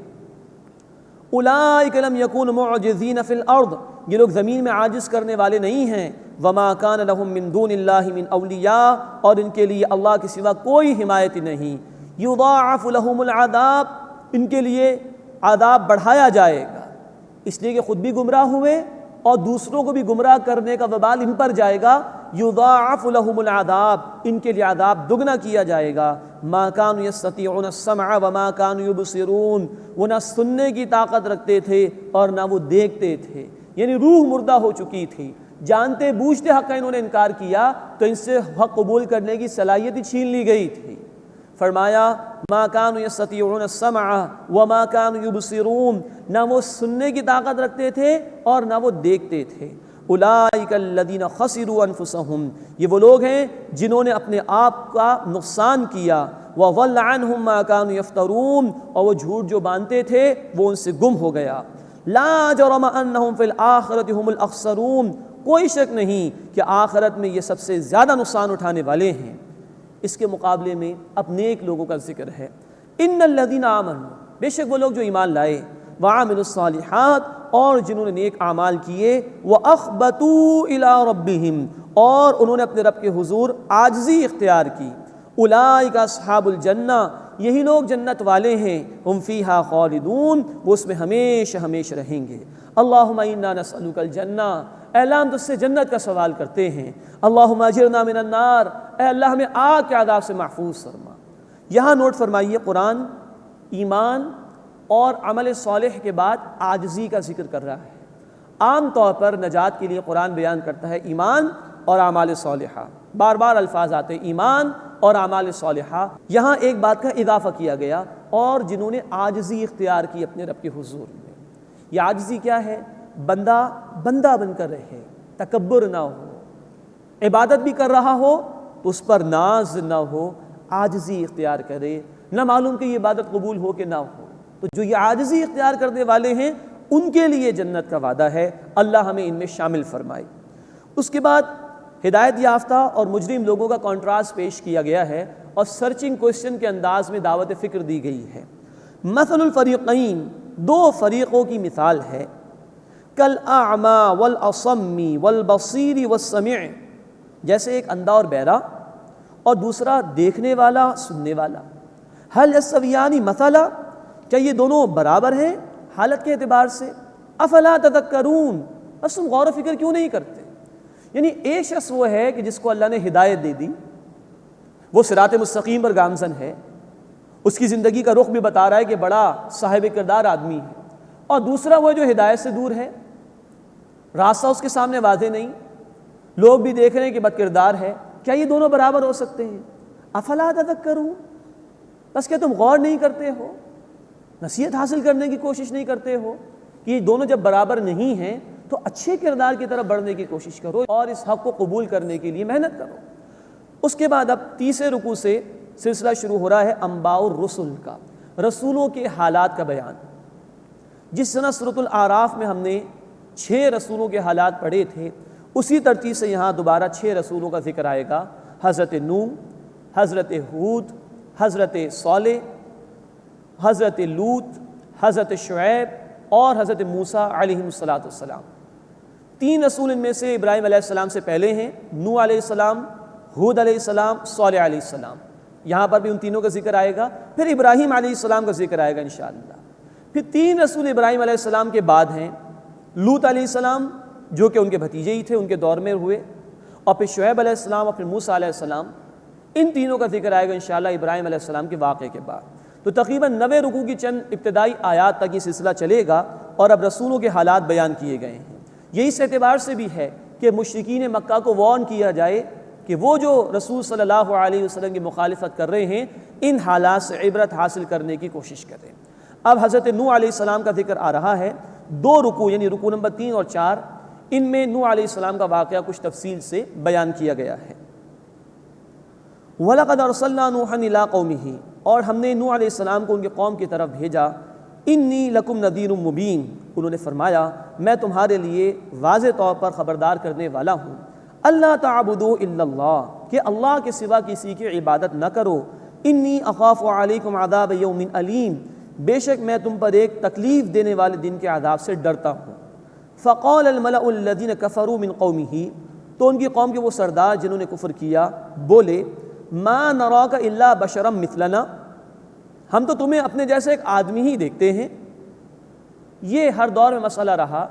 اولئک لم یکونوا معجزین فی الارض، یہ لوگ زمین میں عاجز کرنے والے نہیں ہیں۔ وما کان لہم من دون اللہ من اولیاء، اور ان کے لیے اللہ کے سوا کوئی حمایت نہیں۔ یضاعف لہم العذاب، ان کے لیے عذاب بڑھایا جائے گا، اس لیے کہ خود بھی گمراہ ہوئے اور دوسروں کو بھی گمراہ کرنے کا وبال ان پر جائے گا۔ یضاعف لہم العذاب، ان کے لیے عذاب دگنا کیا جائے گا۔ ما کانوا یستطیعون السمع وما کانوا یبصرون، وہ نہ سننے کی طاقت رکھتے تھے اور نہ وہ دیکھتے تھے، یعنی روح مردہ ہو چکی تھی، جانتے بوجھتے حق کا انہوں نے انکار کیا تو ان سے حق قبول کرنے کی صلاحیت ہی چھین لی گئی تھی۔ فرمایا ما کانوا یستطیعون السمع وما کانوا یبصرون، نہ وہ سننے کی طاقت رکھتے تھے اور نہ وہ دیکھتے تھے۔ اولئک الذین خسروا انفسہم، یہ وہ لوگ ہیں جنہوں نے اپنے آپ کا نقصان کیا۔ وضل عنہم ما کانوا یفترون، اور وہ جھوٹ جو باندھتے تھے وہ ان سے گم ہو گیا۔ لا جرم انہم فی الآخرۃ ہم الاخسرون، کوئی شک نہیں کہ آخرت میں یہ سب سے زیادہ نقصان اٹھانے والے ہیں۔ اس کے مقابلے میں اب نیک لوگوں کا ذکر ہے۔ ان الذین آمنوا، بے شک وہ لوگ جو ایمان لائے، وعملوا الصالحات، اور جنہوں نے نیک اعمال کیے، واخبتوا الی ربہم، اور انہوں نے اپنے رب کے حضور عاجزی اختیار کی۔ اولئک اصحاب الجنہ، یہی لوگ جنت والے ہیں، ہم فیہا خالدون، وہ اس میں ہمیشہ ہمیشہ رہیں گے۔ اللہم انا نسألک الجنہ، اے اللہ ہم تجھ سے جنت کا سوال کرتے ہیں۔ اللہم اجرنا من النار، اے اللہ ہمیں آگ کے عذاب سے محفوظ فرما۔ یہاں نوٹ فرمائیے، قرآن ایمان اور عمل صالح کے بعد عاجزی کا ذکر کر رہا ہے۔ عام طور پر نجات کے لیے قرآن بیان کرتا ہے ایمان اور اعمال صالحہ، بار بار الفاظ آتے ہیں ایمان اور اعمال صالحہ، یہاں ایک بات کا اضافہ کیا گیا، اور جنہوں نے عاجزی اختیار کی اپنے رب کے حضور میں۔ یہ عاجزی کیا ہے؟ بندہ بندہ بن کر رہے، تکبر نہ ہو، عبادت بھی کر رہا ہو تو اس پر ناز نہ ہو، عاجزی اختیار کرے، نہ معلوم کہ یہ عبادت قبول ہو کہ نہ ہو۔ تو جو یہ عاجزی اختیار کرنے والے ہیں ان کے لیے جنت کا وعدہ ہے، اللہ ہمیں ان میں شامل فرمائے۔ اس کے بعد ہدایت یافتہ اور مجرم لوگوں کا کنٹراسٹ پیش کیا گیا ہے، اور سرچنگ کوشچن کے انداز میں دعوت فکر دی گئی ہے۔ مثل الفریقین، دو فریقوں کی مثال ہے، کالاعمی والاصم والبصیر والسمیع، جیسے ایک اندھا اور بہرا اور دوسرا دیکھنے والا سننے والا۔ هل یستویان مثلا، کیا یہ دونوں برابر ہیں حالت کے اعتبار سے؟ افلا تذکرون، بس تم غور و فکر کیوں نہیں کرتے؟ یعنی ایک شخص وہ ہے کہ جس کو اللہ نے ہدایت دے دی، وہ صراط مستقیم پر گامزن ہے، اس کی زندگی کا رخ بھی بتا رہا ہے کہ بڑا صاحب کردار آدمی ہے، اور دوسرا وہ جو ہدایت سے دور ہے، راستہ اس کے سامنے واضح نہیں، لوگ بھی دیکھ رہے ہیں کہ بد کردار ہے۔ کیا یہ دونوں برابر ہو سکتے ہیں؟ افلا تذکرون، بس کیا تم غور نہیں کرتے ہو، نصیحت حاصل کرنے کی کوشش نہیں کرتے ہو کہ یہ دونوں جب برابر نہیں ہیں تو اچھے کردار کی طرف بڑھنے کی کوشش کرو اور اس حق کو قبول کرنے کے لیے محنت کرو۔ اس کے بعد اب تیسرے رکوع سے سلسلہ شروع ہو رہا ہے انباء الرسل کا، رسولوں کے حالات کا بیان۔ جس طرح سورۃ الاعراف میں ہم نے 6 رسولوں کے حالات پڑھے تھے، اسی ترتیب سے یہاں دوبارہ 6 رسولوں کا ذکر آئے گا، حضرت نوح، حضرت ہود، حضرت صالح، حضرت لوط، حضرت شعیب اور حضرت موسیٰ علیہ السلام۔ 3 رسول ان میں سے ابراہیم علیہ السلام سے پہلے ہیں، نوح علیہ السلام، ہود علیہ السلام، صالح علیہ السلام۔ یہاں پر بھی ان تینوں کا ذکر آئے گا، پھر ابراہیم علیہ السلام کا ذکر آئے گا انشاءاللہ۔ پھر 3 رسول ابراہیم علیہ السلام کے بعد ہیں لوط علیہ السلام، جو کہ ان کے بھتیجے ہی تھے، ان کے دور میں ہوئے، اور پھر شعیب علیہ السلام اور پھر موسیٰ علیہ السلام۔ ان تینوں کا ذکر آئے گا انشاءاللہ ابراہیم علیہ السلام کے واقعے کے بعد۔ تو تقریباً 90 رکوع کی چند ابتدائی آیات تک یہ سلسلہ چلے گا، اور اب رسولوں کے حالات بیان کیے گئے ہیں۔ یہ اس اعتبار سے بھی ہے کہ مشرکین مکہ کو وارن کیا جائے کہ وہ جو رسول صلی اللہ علیہ وسلم کی مخالفت کر رہے ہیں، ان حالات سے عبرت حاصل کرنے کی کوشش کریں۔ اب حضرت نوح علیہ السلام کا ذکر آ رہا ہے، 2 رکوع یعنی رکوع نمبر 3 اور 4، ان میں نوح علیہ السلام کا واقعہ کچھ تفصیل سے بیان کیا گیا ہے۔ وَلَقَدْ أَرْسَلْنَا نُوحًا إِلَىٰ قَوْمِهِ، اور ہم نے نوح علیہ السلام کو ان کے قوم کی طرف بھیجا، انی لکم نذیر مبین، انہوں نے فرمایا میں تمہارے لیے واضح طور پر خبردار کرنے والا ہوں، اللہ تعبدوا الا اللہ، کہ اللہ کے سوا کسی کی عبادت نہ کرو، انی اخاف علیکم عذاب یوم علیم، بے شک میں تم پر ایک تکلیف دینے والے دن کے عذاب سے ڈرتا ہوں۔ فقال الملأ الذین کفروا من قومہ، تو ان کی قوم کے وہ سردار جنہوں نے کفر کیا بولے، ما نراک الا بشرا مثلنا، ہم تو تمہیں اپنے جیسے ایک آدمی ہی دیکھتے ہیں۔ یہ ہر دور میں مسئلہ رہا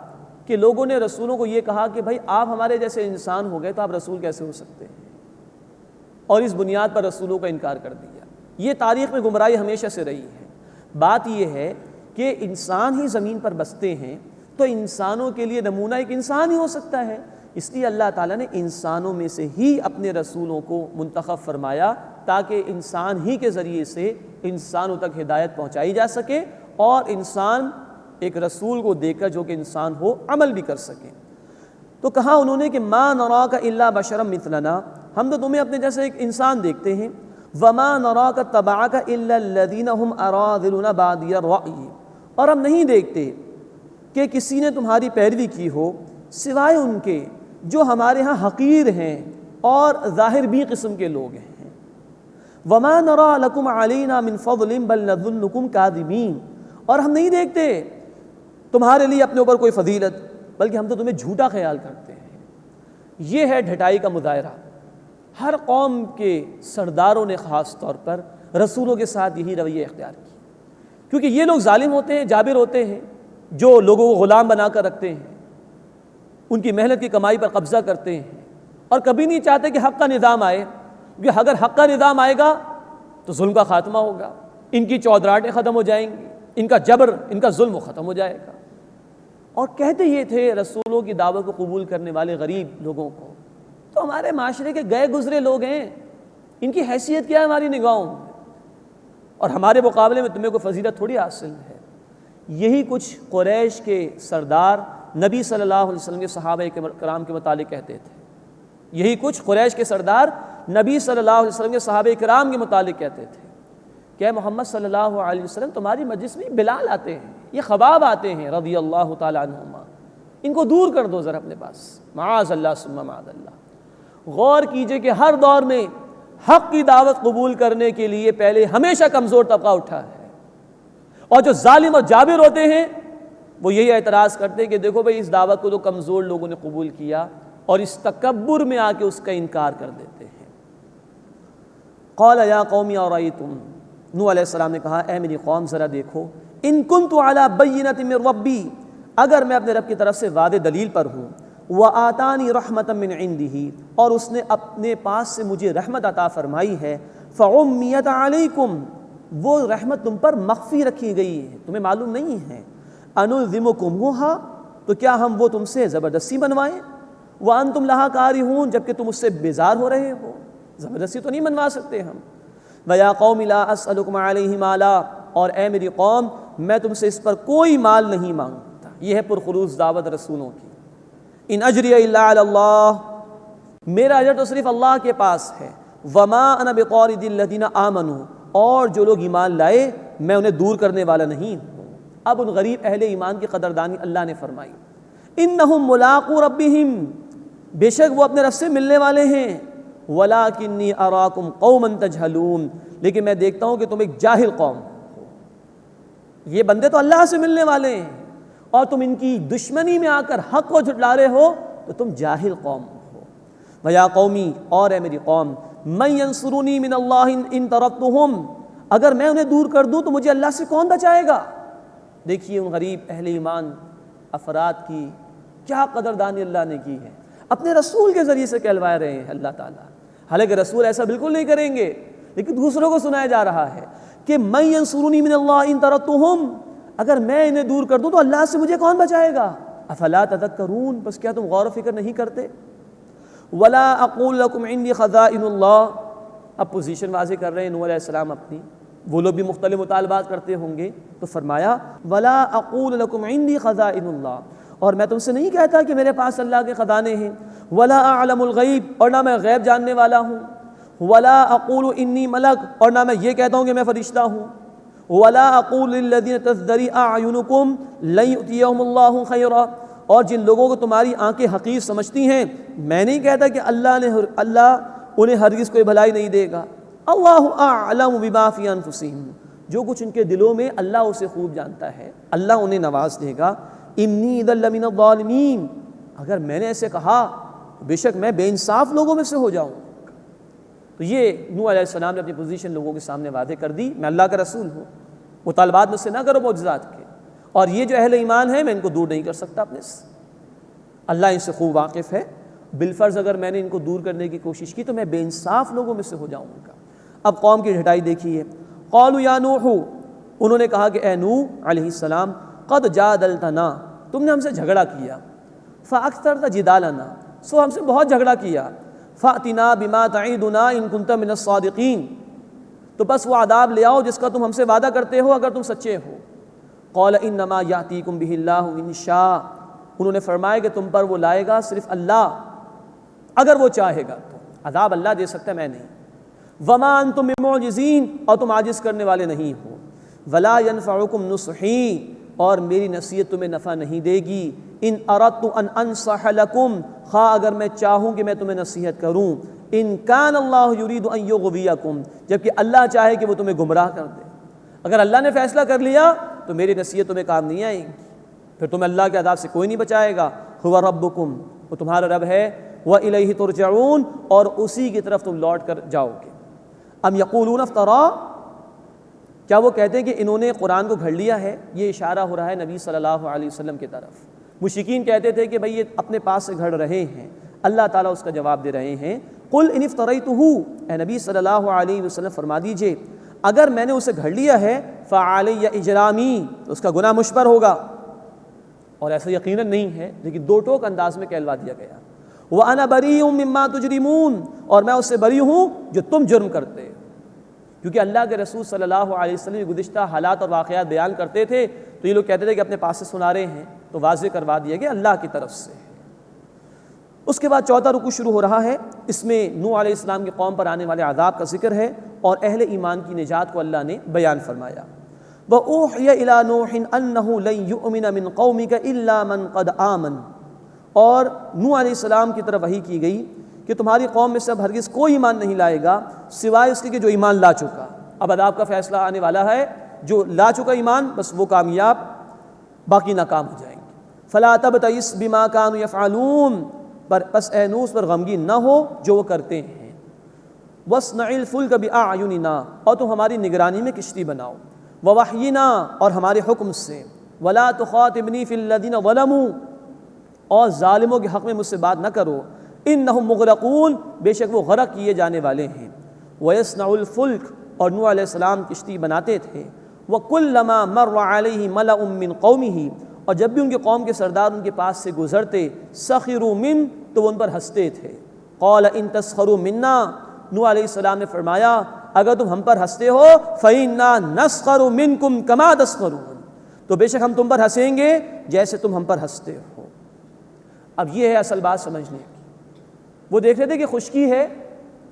کہ لوگوں نے رسولوں کو یہ کہا کہ بھائی آپ ہمارے جیسے انسان ہو گئے تو آپ رسول کیسے ہو سکتے ہیں، اور اس بنیاد پر رسولوں کا انکار کر دیا۔ یہ تاریخ میں گمراہی ہمیشہ سے رہی ہے۔ بات یہ ہے کہ انسان ہی زمین پر بستے ہیں تو انسانوں کے لیے نمونہ ایک انسان ہی ہو سکتا ہے، اس لیے اللہ تعالیٰ نے انسانوں میں سے ہی اپنے رسولوں کو منتخب فرمایا تاکہ انسان ہی کے ذریعے سے انسانوں تک ہدایت پہنچائی جا سکے، اور انسان ایک رسول کو دیکھ کر جو کہ انسان ہو عمل بھی کر سکے۔ تو کہا انہوں نے کہ ما نراک الا بشرا مثلنا، ہم تو تمہیں اپنے جیسے ایک انسان دیکھتے ہیں، وما نراک تبعک الا الذین هم اراذلنا بادی الرأی، اور ہم نہیں دیکھتے کہ کسی نے تمہاری پیروی کی ہو سوائے ان کے جو ہمارے ہاں حقیر ہیں اور ظاہر بھی قسم کے لوگ ہیں۔ وما نرى لكم علينا من فضل بل نظنكم كاذبين، اور ہم نہیں دیکھتے تمہارے لیے اپنے اوپر کوئی فضیلت، بلکہ ہم تو تمہیں جھوٹا خیال کرتے ہیں۔ یہ ہے ڈھٹائی کا مظاہرہ۔ ہر قوم کے سرداروں نے خاص طور پر رسولوں کے ساتھ یہی رویہ اختیار کیا، کیونکہ یہ لوگ ظالم ہوتے ہیں، جابر ہوتے ہیں، جو لوگوں کو غلام بنا کر رکھتے ہیں، ان کی محنت کی کمائی پر قبضہ کرتے ہیں، اور کبھی نہیں چاہتے کہ حق کا نظام آئے، کیونکہ اگر حق کا نظام آئے گا تو ظلم کا خاتمہ ہوگا، ان کی چودراہٹیں ختم ہو جائیں گی، ان کا جبر، ان کا ظلم ختم ہو جائے گا۔ اور کہتے یہ تھے رسولوں کی دعوت کو قبول کرنے والے غریب لوگوں کو، تو ہمارے معاشرے کے گئے گزرے لوگ ہیں، ان کی حیثیت کیا ہے ہماری نگاہوں میں، اور ہمارے مقابلے میں تمہیں کوئی فضیلت تھوڑی حاصل ہے۔ یہی کچھ قریش کے سردار نبی صلی اللہ علیہ وسلم کے صحابہ کرام کے متعلق کہتے تھے، یہی کچھ قریش کے سردار نبی صلی اللہ علیہ وسلم کے صحابہ کرام کے متعلق کہتے تھے کہ اے محمد صلی اللہ علیہ وسلم تمہاری مجلس میں بلال آتے ہیں، یہ خباب آتے ہیں رضی اللہ تعالیٰ عنہما، ان کو دور کر دو ذرا اپنے پاس، معاذ اللہ ثم معاذ اللہ۔ غور کیجئے کہ ہر دور میں حق کی دعوت قبول کرنے کے لیے پہلے ہمیشہ کمزور طبقہ اٹھا ہے، اور جو ظالم اور جابر ہوتے ہیں وہ یہی اعتراض کرتے ہیں کہ دیکھو بھئی اس دعوت کو تو کمزور لوگوں نے قبول کیا، اور اس تکبر میں آ کے اس کا انکار کر دیتے ہیں۔ قال یا قوم ارایتم، نوح علیہ السلام نے کہا اے میری قوم ذرا دیکھو، ان کنت علی بینۃ من ربی، اگر میں اپنے رب کی طرف سے واضح دلیل پر ہوں، وآتانی رحمۃ من عنده، اور اس نے اپنے پاس سے مجھے رحمت عطا فرمائی ہے، فعمیت علیکم، وہ رحمت تم پر مخفی رکھی گئی ہے، تمہیں معلوم نہیں ہے، انلزمکموہا، تو کیا ہم وہ تم سے زبردستی بنوائیں، وانتم لہا کارہون، جبکہ تم اس سے بیزار ہو رہے ہو، زبردستی تو نہیں بنوا سکتے ہم۔ وَيَا قَوْمِ لَا أَسْأَلُكُمْ عَلَيْهِ مَالًا، اور اے میری قوم میں تم سے اس پر کوئی مال نہیں مانگتا۔ یہ ہے پرخلوص دعوت رسولوں کی۔ ان اجری الا علی اللہ، میرا اجر تو صرف اللہ کے پاس ہے۔ وما انا بطارد الذین آمنوا، اور جو لوگ ایمان لائے میں انہیں دور کرنے والا نہیں ہوں۔ اب ان غریب اہل ایمان کی قدردانی اللہ نے فرمائی۔ انہم ملاقو ربہم، بے شک وہ اپنے رب سے ملنے والے ہیں۔ وَلَٰكِنِّي أَرَاكُمْ قَوْمًا تَجْهَلُونَ، لیکن میں دیکھتا ہوں کہ تم ایک جاہل قوم ہو۔ یہ بندے تو اللہ سے ملنے والے ہیں، اور تم ان کی دشمنی میں آ کر حق کو جھٹلا رہے ہو، تو تم جاہل قوم ہو۔ وَيَا قَوْمِي، اور اے میری قوم، مَن يَنصُرُنِي مِنَ اللَّهِ إِن تَرَكْتُهُمْ، اگر میں انہیں دور کر دوں تو مجھے اللہ سے کون بچائے گا؟ دیکھیے ان غریب اہل ایمان افراد کی کیا قدردانی اللہ نے کی ہے، اپنے رسول کے ذریعے سے کہلوائے رہے ہیں اللہ تعالیٰ، حالانکہ رسول ایسا بالکل نہیں کریں گے، لیکن دوسروں کو سنایا جا رہا ہے کہ مَن يَنصُرُنِي مِنَ اللَّهِ إِن تَرَكْتُهُمْ، اگر میں انہیں دور کر دوں تو اللہ سے مجھے کون بچائے گا؟ افلا تذکرون، بس کیا تم غور و فکر نہیں کرتے؟ وَلَا أَقُولُ لَكُمْ عِنْدِي خَزَائِنُ اللَّهِ، اب پوزیشن واضح کر رہے ہیں نوح علیہ السلام اپنی، وہ لوگ بھی مختلف مطالبات کرتے ہوں گے، تو فرمایا وَلَا أَقُولُ لَكُمْ عِنْدِي خَزَائِنُ اللَّهِ، اور میں تم سے نہیں کہتا کہ میرے پاس اللہ کے خزانے ہیں، وَلَا أَعْلَمُ الْغَيْبَ، اور نہ میں غیب جاننے والا ہوں، وَلَا أَقُولُ إِنِّي مَلَكٌ، اور نہ میں یہ کہتا ہوں کہ میں فرشتہ ہوں، وَلَا أَقُولُ لِلَّذِينَ تَزْدَرِي أَعْيُنُكُمْ لَن يُؤْتِيَهُمُ اللَّهُ خَيْرًا، اور جن لوگوں کو تمہاری آنکھیں حقیر سمجھتی ہیں میں نہیں کہتا کہ اللہ انہیں ہرگز کوئی بھلائی نہیں دے گا۔ اللہ اعلم بما فی انفسہم، جو کچھ ان کے دلوں میں اللہ اسے خوب جانتا ہے، اللہ انہیں نواز دے گا۔ انی اذا لمن الظالمین، اگر میں نے ایسے کہا بے شک میں بے انصاف لوگوں میں سے ہو جاؤں۔ تو یہ نوح علیہ السلام نے اپنی پوزیشن لوگوں کے سامنے واضح کر دی، میں اللہ کا رسول ہوں، مطالبات مجھ سے نہ کرو معجزات کے، اور یہ جو اہل ایمان ہے میں ان کو دور نہیں کر سکتا اپنے سے، اللہ ان سے خوب واقف ہے، بالفرض اگر میں نے ان کو دور کرنے کی کوشش کی تو میں بے انصاف لوگوں میں سے ہو جاؤں گا۔ اب قوم کی ڈھٹائی دیکھیے، قالوا یا نوح، انہوں نے کہا کہ اے نوح علیہ السلام، قد جادلتنا، تم نے ہم سے جھگڑا کیا، فاکثرت جدالنا، سو ہم سے بہت جھگڑا کیا، فاتنا بما تعیدنا ان کنت من الصادقین، تو بس وہ عذاب لے آؤ جس کا تم ہم سے وعدہ کرتے ہو اگر تم سچے ہو۔ قال انما یاتیکم بہ اللہ ان شاء، انہوں نے فرمایا کہ تم پر وہ لائے گا صرف اللہ اگر وہ چاہے گا، تو عذاب اللہ دے سکتا ہے میں نہیں۔ وما انتم بمعجزین، اور تم عاجز کرنے والے نہیں ہو۔ ولا ینفعکم نصحی، اور میری نصیحت تمہیں نفع نہیں دے گی۔ ان اردت ان انصح لکم، خواہ اگر میں چاہوں کہ میں تمہیں نصیحت کروں۔ ان کان اللہ یرید ان یغویکم، جبکہ اللہ چاہے کہ وہ تمہیں گمراہ کر دے۔ اگر اللہ نے فیصلہ کر لیا تو میری نصیحت تمہیں کام نہیں آئے گی، پھر تمہیں اللہ کے عذاب سے کوئی نہیں بچائے گا۔ هو ربکم، وہ تمہارا رب ہے، وَإِلَيْهِ ترجعون، اور اسی کی طرف تم لوٹ کر جاؤ گے۔ ام یقولون افترا، کیا وہ کہتے ہیں کہ انہوں نے قرآن کو گھڑ لیا ہے؟ یہ اشارہ ہو رہا ہے نبی صلی اللہ علیہ وسلم کی طرف۔ مشرکین کہتے تھے کہ بھئی یہ اپنے پاس سے گھڑ رہے ہیں، اللہ تعالیٰ اس کا جواب دے رہے ہیں قل ان افتریتہ، اے نبی صلی اللہ علیہ وسلم فرما دیجئے اگر میں نے اسے گھڑ لیا ہے فعلی اجرامی، تو اس کا گناہ مجھ پر ہوگا، اور ایسا یقیناً نہیں ہے، لیکن دو ٹوک انداز میں کہلوا دیا گیا۔ وَأَنَا بَرِيءٌ مِّمَّا تُجْرِمُونَ، اور میں اس سے بری ہوں جو تم جرم کرتے، کیونکہ اللہ کے رسول صلی اللہ علیہ وسلم گزشتہ حالات اور واقعات بیان کرتے تھے تو یہ لوگ کہتے تھے کہ اپنے پاس سے سنا رہے ہیں، تو واضح کروا دیا گیا اللہ کی طرف سے۔ اس کے بعد چوتھا رکوع شروع ہو رہا ہے، اس میں نوح علیہ السلام کی قوم پر آنے والے عذاب کا ذکر ہے اور اہل ایمان کی نجات کو اللہ نے بیان فرمایا۔ وَأُوحِيَ إِلَىٰ نُوحٍ أَنَّهُ لَن يُؤْمِنَ مِن قَوْمِكَ إِلَّا مَن قَدْ آمَنَ، اور نوح علیہ السلام کی طرف وحی کی گئی کہ تمہاری قوم میں سے اب ہرگز کوئی ایمان نہیں لائے گا سوائے اس کے کہ جو ایمان لا چکا۔ اب عذاب کا فیصلہ آنے والا ہے، جو لا چکا ایمان بس وہ کامیاب، باقی ناکام ہو جائیں گے۔ فَلَا تَبْتَئِسْ بِمَا كَانُوا يَفْعَلُونَ، پس اے نوح اس پر غمگین نہ ہو جو وہ کرتے ہیں۔ وَاصْنَعِ الْفُلْكَ بِأَعْيُنِنَا، اور تم ہماری نگرانی میں کشتی بناؤ، وَوَحْيِنَا، اور ہمارے حکم سے، وَلَا تُخَاطِبْنِي فِي الَّذِينَ ظَلَمُوا، اور ظالموں کے حق میں مجھ سے بات نہ کرو، اِنَّهُمْ مُغْرَقُونَ، بے شک وہ غرق کیے جانے والے ہیں۔ وَيَصْنَعُ الْفُلْكَ، اور نوح علیہ السلام کشتی بناتے تھے، وَكُلَّمَا مَرَّ عَلَيْهِ مَلَأٌ مِّن قَوْمِهِ، اور جب بھی ان کی قوم کے سردار ان کے پاس سے گزرتے، سخروا من، تو وہ ان پر ہنستے تھے۔ قال ان تسخروا منا، نوح علیہ السلام نے فرمایا اگر تم ہم پر ہنستے ہو فإنا نسخر منکم کما تسخرون، تو بے شک ہم تم پر ہنسیں گے جیسے تم ہم پر ہنستے ہو۔ اب یہ ہے اصل بات سمجھنے کی۔ وہ دیکھ رہے تھے کہ خشکی ہے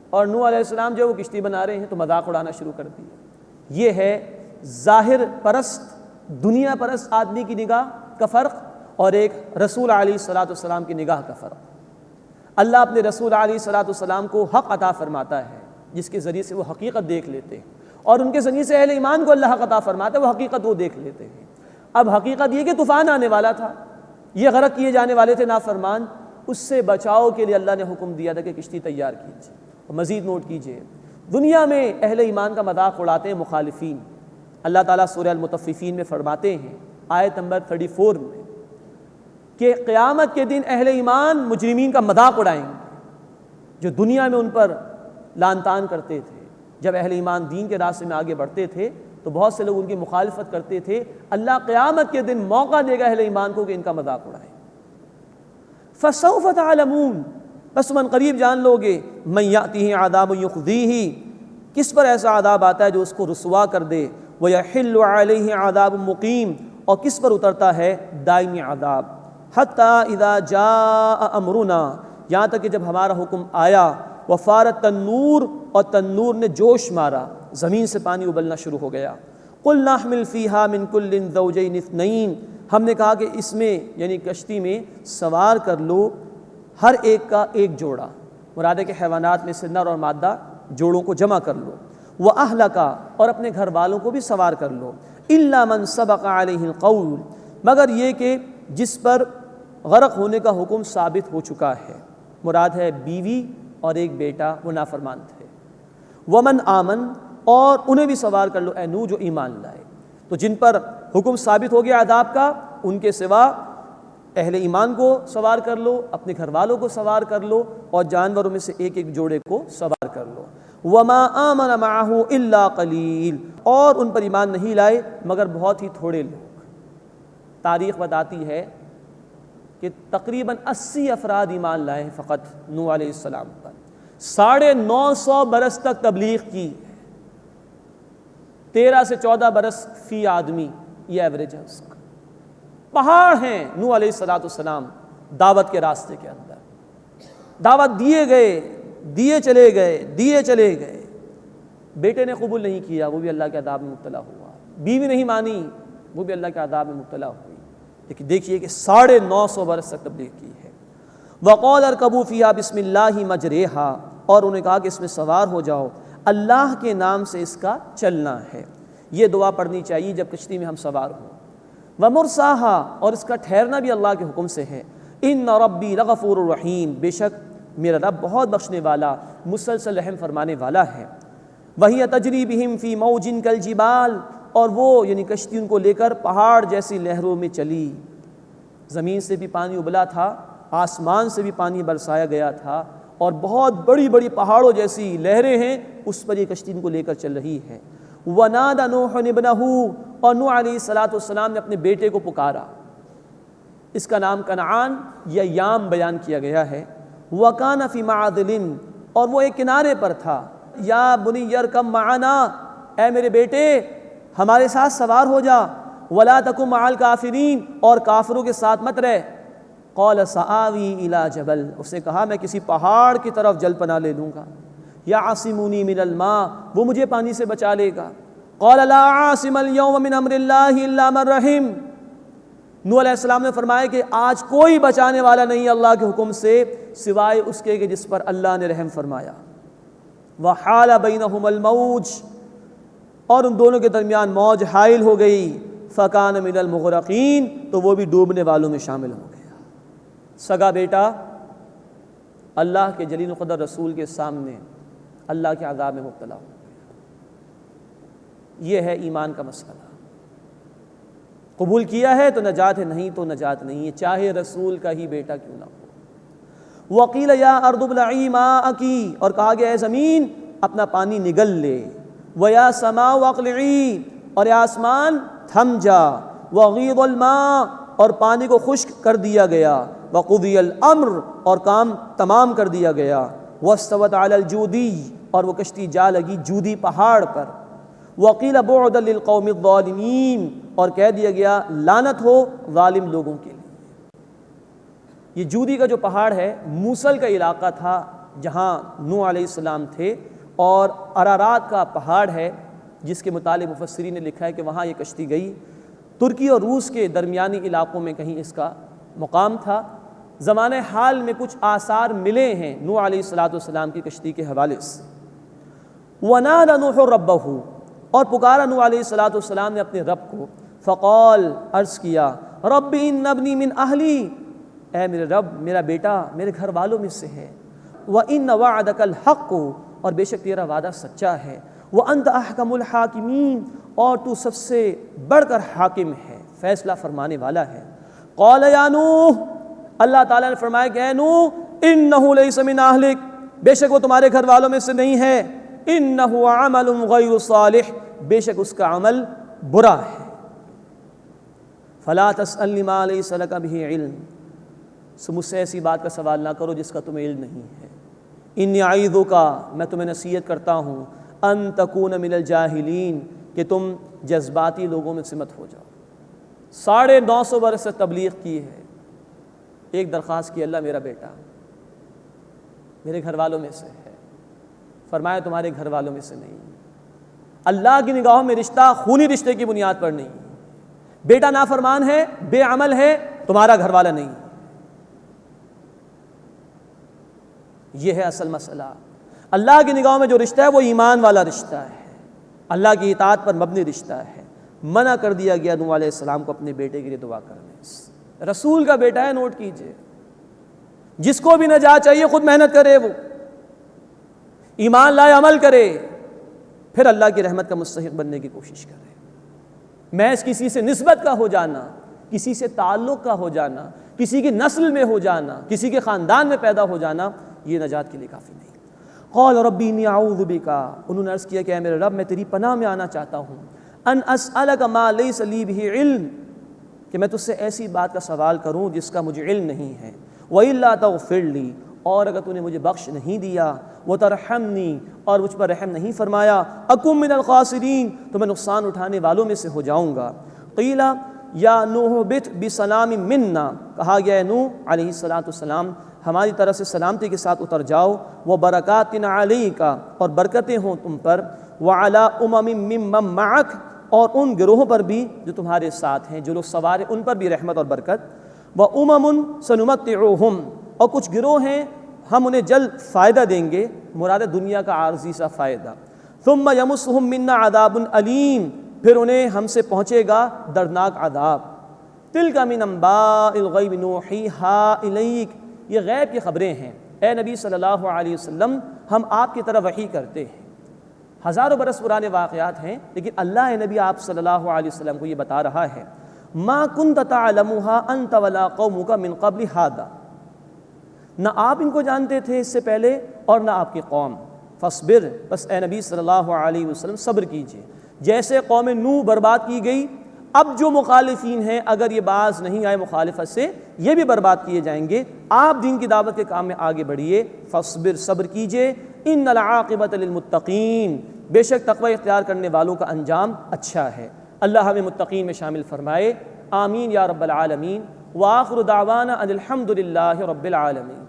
اور نوح علیہ السلام جو وہ کشتی بنا رہے ہیں تو مذاق اڑانا شروع کر دیا۔ یہ ہے ظاہر پرست، دنیا پرست آدمی کی نگاہ کا فرق اور ایک رسول علیہ الصلوۃ والسلام کی نگاہ کا فرق۔ اللہ اپنے رسول علیہ الصلوۃ والسلام کو حق عطا فرماتا ہے جس کے ذریعے سے وہ حقیقت دیکھ لیتے ہیں، اور ان کے ذریعے سے اہل ایمان کو اللہ حق عطا فرماتا ہے، وہ حقیقت وہ دیکھ لیتے ہیں۔ اب حقیقت یہ کہ طوفان آنے والا تھا، یہ غرق کیے جانے والے تھے نافرمان، اس سے بچاؤ کے لیے اللہ نے حکم دیا تھا کہ کشتی تیار کیجیے۔ اور مزید نوٹ کیجیے، دنیا میں اہل ایمان کا مذاق اڑاتے ہیں مخالفین۔ اللہ تعالیٰ سورہ المطففین میں فرماتے ہیں آیت نمبر 34 میں کہ قیامت کے دن اہل ایمان مجرمین کا مذاق اڑائیں گے جو دنیا میں ان پر لعن طعن کرتے تھے۔ جب اہل ایمان دین کے راستے میں آگے بڑھتے تھے تو بہت سے لوگ ان کی مخالفت کرتے تھے، اللہ قیامت کے دن موقع دے گا اہل ایمان کو کہ ان کا مذاق اڑائیں۔ فَسَوْفَ تَعْلَمُونَ، بس من قریب جان لو گے، مَن يَأْتِهِ عَذَابٌ يُخْزِيهِ، کس پر ایسا عذاب آتا ہے جو اس کو رسوا کر دے، وَيَحِلُّ عَلَيْهِ عَذَابٌ مُقِيمٌ، اور کس پر اترتا ہے دائمی عذاب۔ حَتَّى إِذَا جَاءَ أَمْرُنَا، یہاں تک کہ جب ہمارا حکم آیا، وَفَارَ التَّنُّورُ، اور تنور نے جوش مارا، زمین سے پانی ابلنا شروع ہو گیا۔ قُلْنَا احْمِلْ فِيهَا مِن كُلٍّ زَوْجَيْنِ اثْنَيْنِ، ہم نے کہا کہ اس میں یعنی کشتی میں سوار کر لو ہر ایک کا ایک جوڑا، مراد ہے کہ حیوانات میں سے نر اور مادہ جوڑوں کو جمع کر لو، وَأَهْلَكَ، اور اپنے گھر والوں کو بھی سوار کر لو، إِلَّا مَن سَبَقَ عَلَيْهِ الْقَوْلُ، مگر یہ کہ جس پر غرق ہونے کا حکم ثابت ہو چکا ہے، مراد ہے بیوی اور ایک بیٹا، وہ نافرمان تھے۔ وَمَنْ آمَن، اور انہیں بھی سوار کر لو اے نوح جو ایمان لائے۔ تو جن پر حکم ثابت ہو گیا عذاب کا، ان کے سوا اہل ایمان کو سوار کر لو، اپنے گھر والوں کو سوار کر لو، اور جانوروں میں سے ایک ایک جوڑے کو سوار کر لو۔ وَمَا آمَنَ مَعَهُ إِلَّا قَلِيلٌ، اور ان پر ایمان نہیں لائے مگر بہت ہی تھوڑے لوگ۔ تاریخ بتاتی ہے کہ تقریباً 80 افراد ایمان لائے ہیں فقط نوح علیہ السلام پر۔ 950 برس تک تبلیغ کی، 13 سے 14 برس فی آدمی، یہ ایوریج ہے اس کا۔ پہاڑ ہیں نوح علیہ السلام دعوت کے راستے کے اندر، دعوت دیے چلے گئے۔ بیٹے نے قبول نہیں کیا، وہ بھی اللہ کے عذاب میں مبتلا ہوا، بیوی نہیں مانی، وہ بھی اللہ کے عذاب میں مبتلا ہوئی۔ لیکن دیکھیے کہ 950 برس تک تبلیغ کی ہے۔ وَقَالَ ارْكَبُوا فِيهَا بِسْمِ اللَّهِ مَجْرَاهَا، اور انہوں نے کہا کہ اس میں سوار ہو جاؤ، اللہ کے نام سے اس کا چلنا ہے۔ یہ دعا پڑھنی چاہیے جب کشتی میں ہم سوار ہوں۔ وَمُرْسَاهَا، اور اس کا ٹھہرنا بھی اللہ کے حکم سے ہے۔ إِنَّ رَبِّي لَغَفُورٌ رَحِيمٌ، بے شک میرا رب بہت بخشنے والا، مسلسل رحم فرمانے والا ہے۔ وَهِيَ تَجْرِي بِهِمْ فِي مَوْجٍ كَالْجِبَالِ، اور وہ یعنی کشتی ان کو لے کر پہاڑ جیسی لہروں میں چلی۔ زمین سے بھی پانی ابلا تھا، آسمان سے بھی پانی برسایا گیا تھا، اور بہت بڑی بڑی پہاڑوں جیسی لہریں ہیں، اس پر یہ کشتی ان کو لے کر چل رہی ہے۔ وَنَادَى نُوحٌ ابْنَهُ، اور نوح علیہ السلام نے اپنے بیٹے کو پکارا۔ اس کا نام کنعان یا یام بیان کیا گیا ہے۔ وَكَانَ فِي مَعْدِلٍ، اور وہ ایک کنارے پر تھا۔ یا بنی ارکب معنا، اے میرے بیٹے ہمارے ساتھ سوار ہو جا۔ وَلَا تَكُن مَعَ الْكَافِرِينَ، اور کافروں کے ساتھ مت رہ۔ قَالَ سَآوِي إِلَى جَبَلٍ، اس نے کہا میں کسی پہاڑ کی طرف جل پناہ لے لوں گا۔ يَعْصِمُنِي مِنَ الْمَاءِ، وہ مجھے پانی سے بچا لے گا۔ قَالَ لَا عَاصِمَ الْيَوْمَ مِنْ أَمْرِ اللَّهِ إِلَّا مَنْ رَحِمَ، نوح علیہ السلام نے فرمایا کہ آج کوئی بچانے والا نہیں اللہ کے حکم سے سوائے اس کے کہ جس پر اللہ نے رحم فرمایا۔ وَحَالَ بَيْنَهُمَا الْمَوْجُ، اور ان دونوں کے درمیان موج حائل ہو گئی۔ فَكَانَ مِنَ الْمُغْرَقِينَ، تو وہ بھی ڈوبنے والوں میں شامل ہو گیا۔ سگا بیٹا اللہ کے جلیل القدر رسول کے سامنے اللہ کے عذاب میں مبتلا ہو گیا۔ یہ ہے ایمان کا مسئلہ، قبول کیا ہے تو نجات ہے، نہیں تو نجات نہیں ہے، چاہے رسول کا ہی بیٹا کیوں نہ ہو۔ وَقِيلَ يَا أَرْضُ ابْلَعِي مَاءَكِ، اور کہا گیا ہے زمین اپنا پانی نگل لے۔ وَيَا سَمَاءُ أَقْلِعِي، اور اے آسمان تھم جا۔ وَغِيضَ الْمَاءُ، اور پانی کو خشک کر دیا گیا۔ وَقُضِيَ الْأَمْرُ، اور کام تمام کر دیا گیا۔ وَاسْتَوَتْ عَلَى الْجُودِيِّ، اور وہ کشتی جا لگی جودی پہاڑ پر۔ وَقِيلَ بُعْدًا لِلْقَوْمِ الظَّالِمِينَ، اور کہہ دیا گیا لعنت ہو ظالم لوگوں کے لیے۔ یہ جودی کا جو پہاڑ ہے موصل کا علاقہ تھا جہاں نوح علیہ السلام تھے، اور ارارات کا پہاڑ ہے جس کے متعلق مفسرین نے لکھا ہے کہ وہاں یہ کشتی گئی۔ ترکی اور روس کے درمیانی علاقوں میں کہیں اس کا مقام تھا۔ زمانہ حال میں کچھ آثار ملے ہیں نوح علیہ السلام کی کشتی کے حوالے سے۔ وَنَادَى نُوحٌ رَبَّهُ، اور پکارا نوح علیہ السلام نے اپنے رب کو۔ فقال، عرض کیا، رب ان ابنی من اہلی، اے میرے رب میرا بیٹا میرے گھر والوں میں سے ہے۔ وَإِنَّ وَعْدَكَ الْحَقُّ، اور بے شک تیرا وعدہ سچا ہے۔ وَأَنْتَ أَحْكَمُ الْحَاكِمِينَ، اور تو سب سے بڑھ کر حاکم ہے، فیصلہ فرمانے والا ہے۔ قال یا نوح، اللہ تعالیٰ نے فرمایا کہ اے نوح، إِنَّهُ لَيْسَ مِنْ أَهْلِكَ، بے شک وہ تمہارے گھر والوں میں سے نہیں ہے۔ إِنَّهُ عَمَلٌ غَيْرُ صَالِحٍ، بے شک اس کا عمل برا ہے۔ فَلَا تَسْأَلْنِ مَا لَيْسَ لَكَ بِهِ عِلْمٌ، سو مجھ سے ایسی بات کا سوال نہ کرو جس کا تمہیں علم نہیں ہے۔ انی اعیذک، میں تمہیں نصیحت کرتا ہوں، ان تکون من الجاہلین، کہ تم جذباتی لوگوں میں سے مت ہو جاؤ۔ 950 برس سے تبلیغ کی ہے، ایک درخواست کی، اللہ میرا بیٹا میرے گھر والوں میں سے ہے، فرمایا تمہارے گھر والوں میں سے نہیں۔ اللہ کی نگاہوں میں رشتہ خونی رشتے کی بنیاد پر نہیں، بیٹا نافرمان ہے، بے عمل ہے، تمہارا گھر والا نہیں۔ یہ ہے اصل مسئلہ۔ اللہ کی نگاہوں میں جو رشتہ ہے وہ ایمان والا رشتہ ہے، اللہ کی اطاعت پر مبنی رشتہ ہے۔ منع کر دیا گیا نوح علیہ السلام کو اپنے بیٹے کے لیے دعا کرنے سے۔ رسول کا بیٹا ہے، نوٹ کیجئے، جس کو بھی نجات چاہیے خود محنت کرے، وہ ایمان لائے، عمل کرے، پھر اللہ کی رحمت کا مستحق بننے کی کوشش کرے۔ محض کسی سے نسبت کا ہو جانا، کسی سے تعلق کا ہو جانا، کسی کی نسل میں ہو جانا، کسی کے خاندان میں پیدا ہو جانا، یہ نجات کے لیے کافی نہیں۔ قال ربی انی اعوذ بک، انہوں نے عرض کیا کہ اے میرے رب میں تیری پناہ میں آنا چاہتا ہوں، ان اسألک ما لیس لی بہ علم، کہ میں تجھ سے ایسی بات کا سوال کروں جس کا مجھے علم نہیں ہے۔ وَإِلَّا تَغْفِرْ لِي، اور اگر تو نے مجھے بخش نہیں دیا، وَتَرْحَمْنِي، اور مجھ پر رحم نہیں فرمایا، أَكُن مِّنَ الْخَاسِرِينَ، تو میں نقصان اٹھانے والوں میں سے ہو جاؤں گا۔ قیل یا نوح بت بسلام منا، کہا گیا ہے نوح علیہ السلام ہماری طرف سے سلامتی کے ساتھ اتر جاؤ، وَبَرَكَاتٍ عَلَيْكَ، اور برکتیں ہوں تم پر، وَعَلَىٰ أُمَمٍ مِّمَّن مَّعَكَ، اور ان گروہوں پر بھی جو تمہارے ساتھ ہیں، جو لوگ سوار ہیں ان پر بھی رحمت اور برکت۔ وَأُمَمٌ سَنُمَتِّعُهُمْ، اور کچھ گروہ ہیں ہم انہیں جلد فائدہ دیں گے، مراد دنیا کا عارضی سا فائدہ۔ ثُمَّ يَمُسُّهُم مِّنَّا عَذَابٌ أَلِيمٌ، پھر انہیں ہم سے پہنچے گا دردناک عذاب۔ تِلْكَ مِنْ أَنبَاءِ الْغَيْبِ نُوحِيهَا إِلَيْكَ، یہ غیب کی خبریں ہیں اے نبی صلی اللہ علیہ وسلم، ہم آپ کی طرف وحی کرتے ہیں، ہزاروں برس پرانے واقعات ہیں، لیکن اللہ نبی آپ صلی اللہ علیہ وسلم کو یہ بتا رہا ہے ما کنت تعلمها انت ولا قومك من قبل هذا، نہ آپ ان کو جانتے تھے اس سے پہلے اور نہ آپ کی قوم، فاصبر، بس اے نبی صلی اللہ علیہ وسلم صبر کیجئے۔ جیسے قوم نوح برباد کی گئی، اب جو مخالفین ہیں اگر یہ باز نہیں آئے مخالفت سے، یہ بھی برباد کیے جائیں گے۔ آپ دین کی دعوت کے کام میں آگے بڑھیے، فاصبر، صبر کیجئے، ان العاقبۃ للمتقین، بے شک تقوی اختیار کرنے والوں کا انجام اچھا ہے۔ اللہ ہمیں متقین میں شامل فرمائے، آمین یا رب العالمین۔ وآخر دعوانا ان الحمد للہ رب العالمین۔